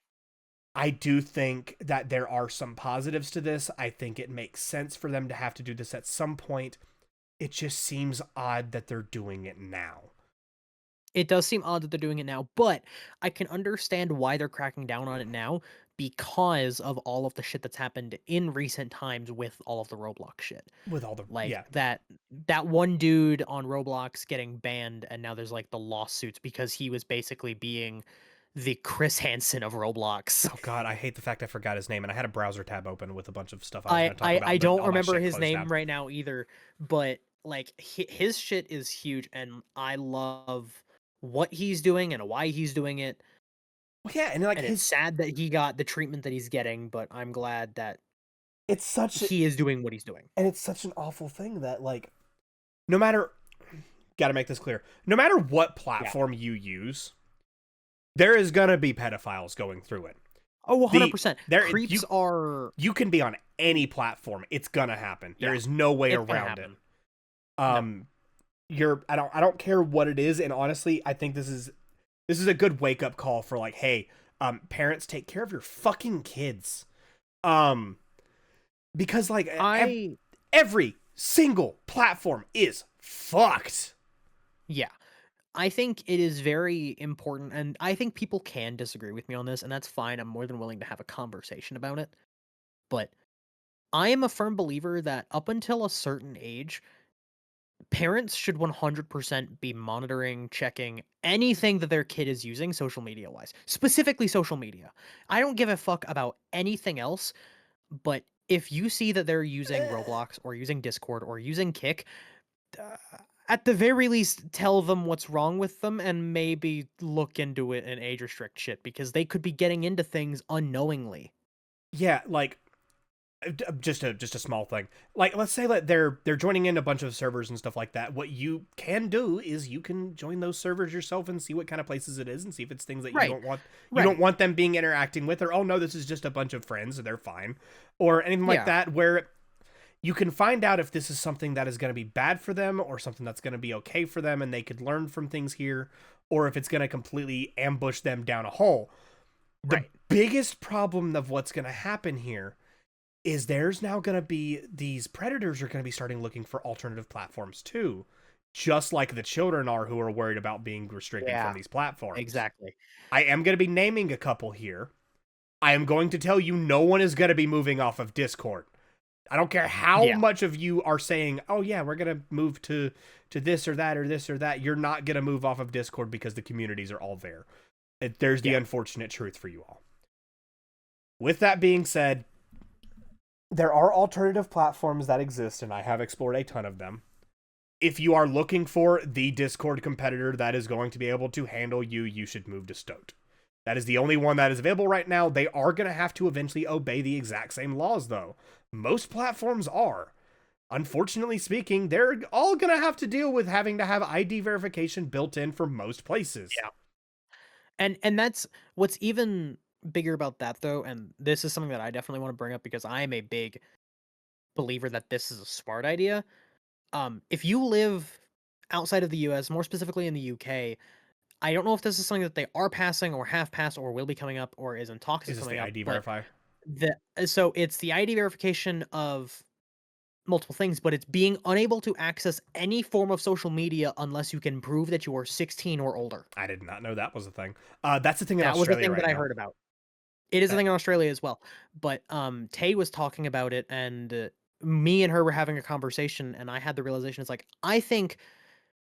I do think that there are some positives to this. I think it makes sense for them to have to do this at some point. It just seems odd that they're doing it now. It does seem odd that they're doing it now, but I can understand why they're cracking down on it now because of all of the shit that's happened in recent times with all of the Roblox shit. With all the Like yeah. that one dude on Roblox getting banned, and now there's like the lawsuits because he was basically being the Chris Hansen of Roblox. Oh god, I hate the fact I forgot his name, and I had a browser tab open with a bunch of stuff I was I going to talk I, I about, but don't all my remember shit his closed name down. right now either, but like his shit is huge, and I love what he's doing and why he's doing it. Well, yeah, and like And it's sad that he got the treatment that he's getting, but I'm glad that it's such he is doing what he's doing. and it's such an awful thing that like no matter got to make this clear. No matter what platform you use, there is going to be pedophiles going through it. Oh, 100%. Creeps you, are you can be on any platform. It's going to happen. There is no way it's gonna around it. happen. No. I don't care what it is, and honestly, I think this is a good wake-up call for like, hey, parents, take care of your fucking kids. Because like every single platform is fucked. Yeah. I think it is very important, and I think people can disagree with me on this, and that's fine. I'm more than willing to have a conversation about it. But I am a firm believer that up until a certain age, parents should 100% be monitoring, checking anything that their kid is using social media wise, specifically social media. I don't give a fuck about anything else, but if you see that they're using Roblox or using Discord or using Kick, uh, at the very least, tell them what's wrong with them and maybe look into it and age restrict shit because they could be getting into things unknowingly. Yeah, like just a small thing. Like let's say that they're joining in a bunch of servers and stuff like that. What you can do is you can join those servers yourself and see what kind of places it is and see if it's things that you Right. don't want them being interacting with, or oh no, this is just a bunch of friends and they're fine, or anything like that, where you can find out if this is something that is going to be bad for them or something that's going to be okay for them and they could learn from things here, or if it's going to completely ambush them down a hole. The biggest problem of what's going to happen here is there's now going to be these predators are going to be starting looking for alternative platforms too, just like the children are who are worried about being restricted from these platforms. Exactly. I am going to be naming a couple here. I am going to tell you no one is going to be moving off of Discord. I don't care how much of you are saying, oh yeah, we're going to move to this or that or this or that. You're not going to move off of Discord because the communities are all there. There's the unfortunate truth for you all. With that being said, there are alternative platforms that exist, and I have explored a ton of them. If you are looking for the Discord competitor that is going to be able to handle you, you should move to Stoat. That is the only one that is available right now. They are going to have to eventually obey the exact same laws, though. Most platforms are. Unfortunately speaking, they're all going to have to deal with having to have ID verification built in for most places. Yeah. And that's what's even bigger about that, though, and this is something that I definitely want to bring up because I am a big believer that this is a smart idea. If you live outside of the US, more specifically in the UK, I don't know if this is something that they are passing or have passed or will be coming up or is in talks Is of this coming the up. ID verify? So it's the ID verification of multiple things, but it's being unable to access any form of social media unless you can prove that you are 16 or older. I did not know that was a thing. That's the thing in That was the Australia thing right that I now. heard about. It is a thing in Australia as well. But Tay was talking about it, and me and her were having a conversation, and I had the realization it's like, I think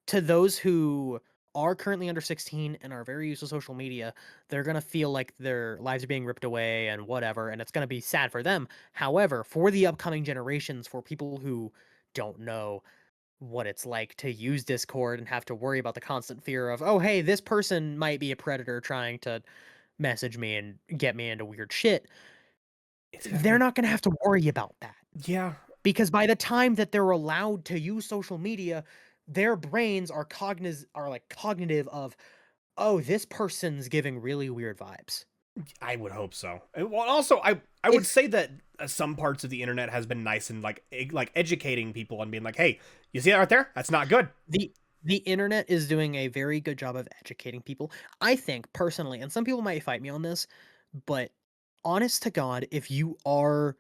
to those who are currently under 16 and are very used to social media, they're going to feel like their lives are being ripped away and whatever, and it's going to be sad for them. However, for the upcoming generations, for people who don't know what it's like to use Discord and have to worry about the constant fear of, oh, hey, this person might be a predator trying to message me and get me into weird shit, they're not going to have to worry about that. Yeah. Because by the time that they're allowed to use social media, their brains are cognitive of, oh, this person's giving really weird vibes. I would hope so. Well, also, I would say that some parts of the internet has been nice and like educating people and being like, hey, you see that right there? That's not good. The internet is doing a very good job of educating people. I think personally, and some people might fight me on this, but honest to God, if you are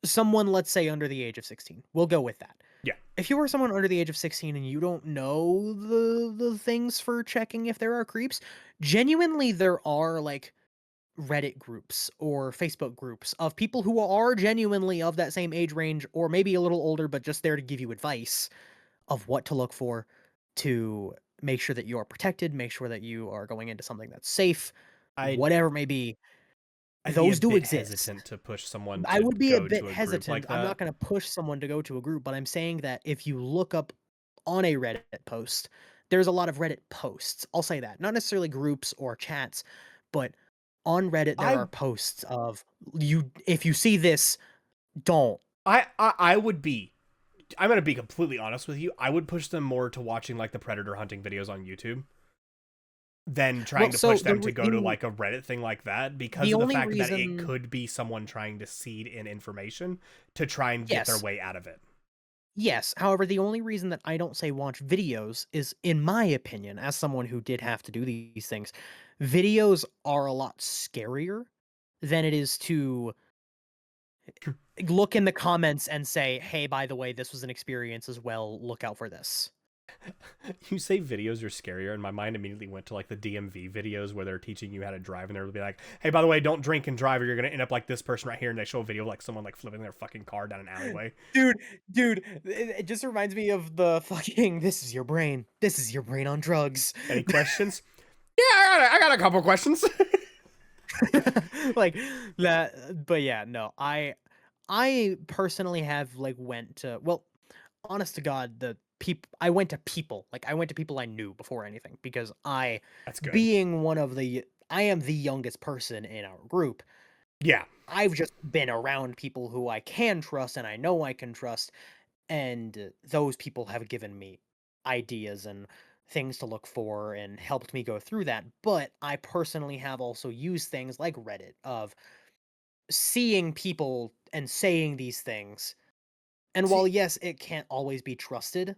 someone, let's say, under the age of 16, we'll go with that. Yeah. If you are someone under the age of 16 and you don't know the things for checking if there are creeps, genuinely there are like Reddit groups or Facebook groups of people who are genuinely of that same age range or maybe a little older, but just there to give you advice of what to look for to make sure that you are protected, make sure that you are going into something that's safe, I'd whatever it may be. I'd be a Those do bit exist. hesitant to push someone I to would be a go bit to a group hesitant. like I'm that. not going to push someone to go to a group, but I'm saying that if you look up on a Reddit post, there's a lot of Reddit posts. I'll say that. Not necessarily groups or chats, but on Reddit there I are posts of you if you see this, don't. I would be. I'm gonna be completely honest with you. I would push them more to watching like the predator hunting videos on YouTube than Well, trying to so push them to go to like a Reddit thing like that because the of the only fact that it reason could be someone trying to seed in information to try and get their yes. way out of it. Yes, however, the only reason that I don't say watch videos is, in my opinion, as someone who did have to do these things, videos are a lot scarier than it is to look in the comments and say, "Hey, by the way, this was an experience as well. Look out for this." You say videos are scarier, and my mind immediately went to like the DMV videos where they're teaching you how to drive, and they'll be like, "Hey, by the way, don't drink and drive, or you're gonna end up like this person right here." And they show a video of like someone like flipping their fucking car down an alleyway. Dude, it just reminds me of the fucking "This is your brain. This is your brain on drugs." Any questions? Yeah, I got a couple questions. Like that, but yeah, no. I personally have like went to well, honest to God, the people I went to people like I went to people I knew before anything because That's good. being one of the I am the youngest person in our group. Yeah, I've just been around people who I can trust and I know I can trust, and those people have given me ideas and things to look for and helped me go through that. But I personally have also used things like Reddit of seeing people and saying these things. And while see, yes, it can't always be trusted,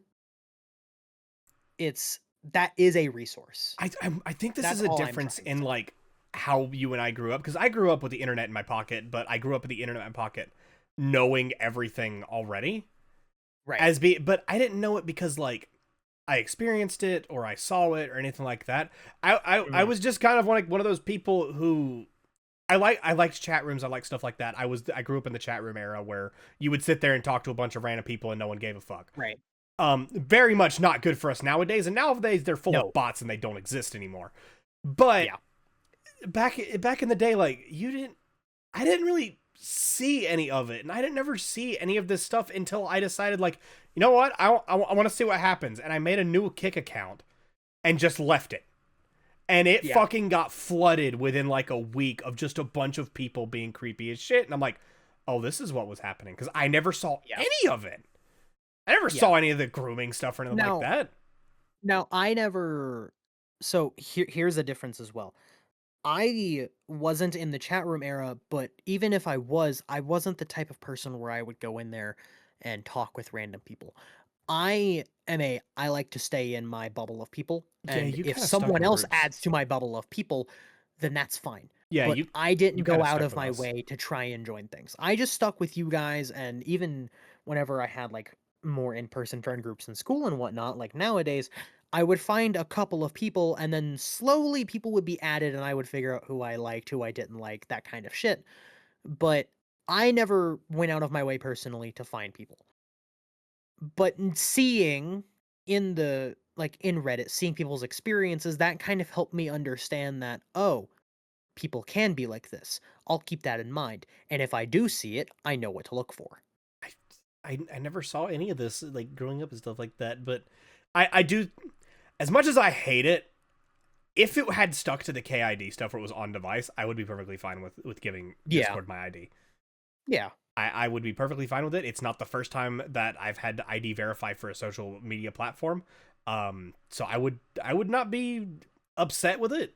it's that is a resource. I think this is That's a all I'm difference trying to in say. like how you and I grew up because I grew up with the internet in my pocket, but I grew up with the internet in my pocket, knowing everything already. Right. But I didn't know it because like I experienced it or I saw it or anything like that. I Mhm. was just kind of like one of those people who I liked chat rooms. I like stuff like that. I grew up in the chat room era where you would sit there and talk to a bunch of random people and no one gave a fuck. Right. Very much not good for us nowadays. And nowadays they're full of No. bots and they don't exist anymore. But Yeah. back in the day, like I didn't really see any of it, and I didn't never see any of this stuff until I decided, like, you know what, I want to see what happens, and I made a new Kick account and just left it, and it Yeah. fucking got flooded within like a week of just a bunch of people being creepy as shit, and I'm like, oh, this is what was happening because I never saw Yeah. any of it. I never Yeah. saw any of the grooming stuff or anything like Now, that. now I never so here's the difference as well. I wasn't in the chat room era, but even if I wasn't the type of person where I would go in there and talk with random people. I like to stay in my bubble of people, Yeah, and you if kind of stuck someone with else groups. adds to my bubble of people, then that's fine. Yeah, But I you didn't kind go of out stuck of with my us. way to try and join things. I just stuck with you guys, and even whenever I had like more in-person friend groups in school and whatnot, like nowadays, I would find a couple of people, and then slowly people would be added, and I would figure out who I liked, who I didn't like, that kind of shit. But I never went out of my way personally to find people. But seeing in the like in Reddit, seeing people's experiences, that kind of helped me understand that, oh, people can be like this. I'll keep that in mind. And if I do see it, I know what to look for. I, I never saw any of this like growing up and stuff like that, but I do, as much as I hate it, if it had stuck to the KID stuff where it was on device, I would be perfectly fine with giving Yeah. Discord my ID. Yeah. I would be perfectly fine with it. It's not the first time that I've had to ID verify for a social media platform. So I would not be upset with it.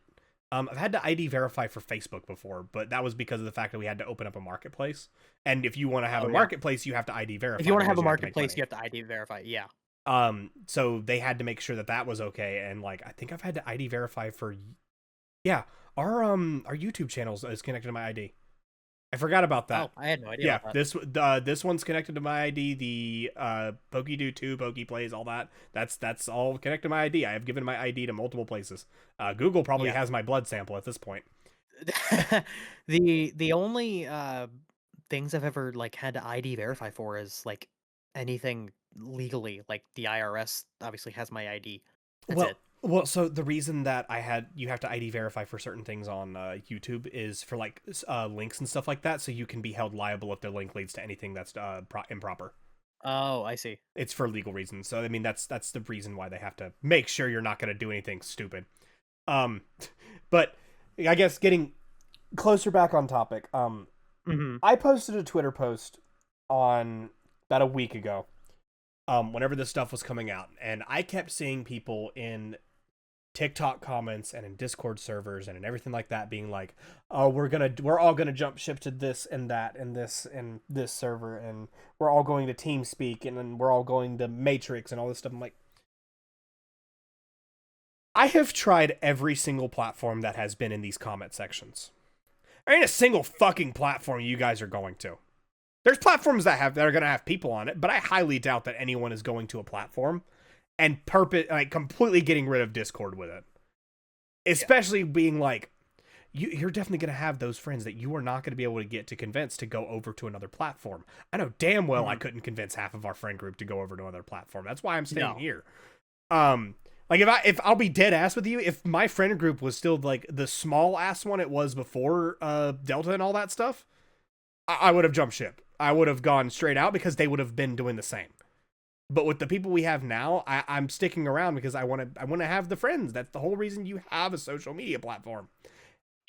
I've had to ID verify for Facebook before, but that was because of the fact that we had to open up a marketplace. And if you want to have Oh a yeah. marketplace, you have to ID verify. If you want to have Otherwise a you have to make marketplace, money. you have to ID verify. Yeah. So they had to make sure that that was okay, and like I think I've had to ID verify for, yeah, our YouTube channels is connected to my ID. I forgot about that. Oh, I had no idea Yeah, about that. this one's connected to my ID. The Poky Do 2, Poky Plays, all that. That's all connected to my ID. I have given my ID to multiple places. Google probably Yeah. has my blood sample at this point. The only things I've ever like had to ID verify for is like anything legally. Like the IRS obviously has my ID. That's Well, it. so the reason that you have to ID verify for certain things on YouTube is for like links and stuff like that, so you can be held liable if the link leads to anything that's improper. Oh, I see. It's for legal reasons. So I mean, that's the reason why they have to make sure you're not going to do anything stupid. Um, but I guess getting closer back on topic. Hmm. I posted a Twitter post on about a week ago. Whenever this stuff was coming out, and I kept seeing people in TikTok comments and in Discord servers and in everything like that being like, "Oh, we're all gonna jump ship to this and that and this server, and we're all going to TeamSpeak, and then we're all going to Matrix and all this stuff." I'm like, I have tried every single platform that has been in these comment sections. There ain't a single fucking platform you guys are going to. There's platforms that are gonna have people on it, but I highly doubt that anyone is going to a platform and completely getting rid of Discord with it. Especially being like, you're definitely going to have those friends that you are not going to be able to get to convince to go over to another platform. I know damn well I couldn't convince half of our friend group to go over to another platform. That's why I'm staying No. here. Like if I'll be dead ass with you, if my friend group was still like the small ass one it was before Delta and all that stuff, I would have jumped ship. I would have gone straight out because they would have been doing the same. But with the people we have now, I'm sticking around because I want to have the friends. That's the whole reason you have a social media platform.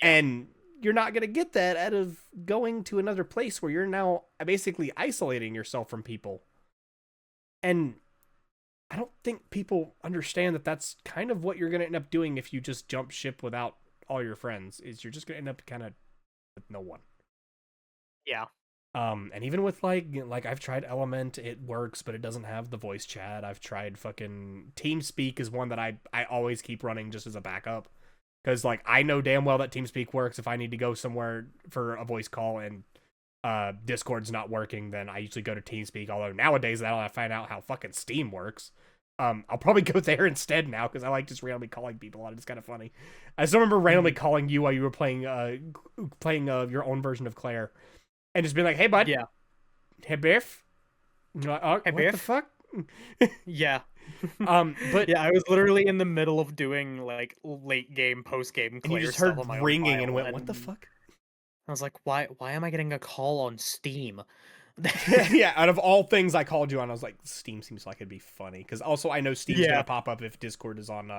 Yeah. And you're not going to get that out of going to another place where you're now basically isolating yourself from people. And I don't think people understand that that's kind of what you're going to end up doing if you just jump ship without all your friends. Is you're just going to end up kind of with no one. Yeah. And even with like I've tried Element, it works, but it doesn't have the voice chat. I've tried fucking TeamSpeak is one that I always keep running just as a backup. Because like I know damn well that TeamSpeak works if I need to go somewhere for a voice call and Discord's not working, then I usually go to TeamSpeak. Although nowadays I find out how fucking Steam works. I'll probably go there instead now because I like just randomly calling people on it. It's kind of funny. I still remember randomly calling you while you were playing your own version of Claire. And just being like, "Hey, bud. Yeah. Hey, Biff." You're like, oh, Hey, what the Biff. fuck? Yeah. But Yeah, I was literally in the middle of doing like late game, post game and you Claire just stuff heard on my own ringing and file, went, "What the and fuck?" I was like, why am I getting a call on Steam? Yeah, out of all things I called you on, I was like, Steam seems like it'd be funny because also I know Steam's Yeah. gonna pop up if Discord is on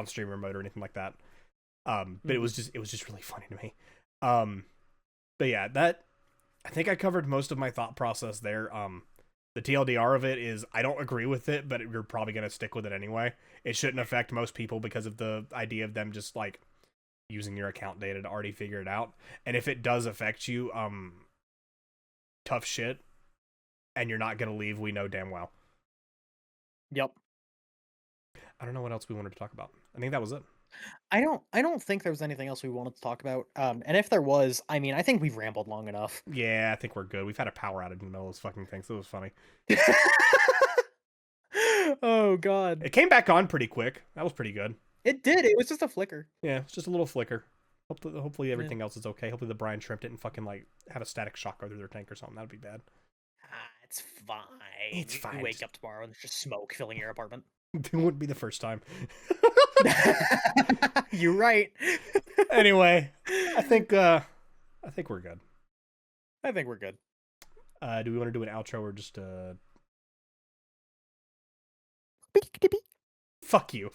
streamer mode or anything like that. But it was just really funny to me. But yeah, that I think I covered most of my thought process there. The TLDR of it is I don't agree with it, but you're probably gonna stick with it anyway. It shouldn't affect most people because of the idea of them just like using your account data to already figure it out. And if it does affect you, tough shit, and you're not gonna leave, we know damn well. Yep. I don't know what else we wanted to talk about. I think that was it. I don't think there was anything else we wanted to talk about. And if there was, I mean, I think we've rambled long enough. Yeah, I think we're good. We've had a power outage in the middle of this fucking thing, so it was funny. Oh god. It came back on pretty quick. That was pretty good. It did. It was just a flicker. Yeah, it's just a little flicker. Hopefully Yeah. everything else is okay. Hopefully the Brian shrimp didn't fucking like have a static shock go through their tank or something. That'd be bad. It's fine. It's You fine. wake up tomorrow and there's just smoke filling your apartment. It wouldn't be the first time. You're right. Anyway, I think we're good. I think we're good. Do we want to do an outro or just fuck you?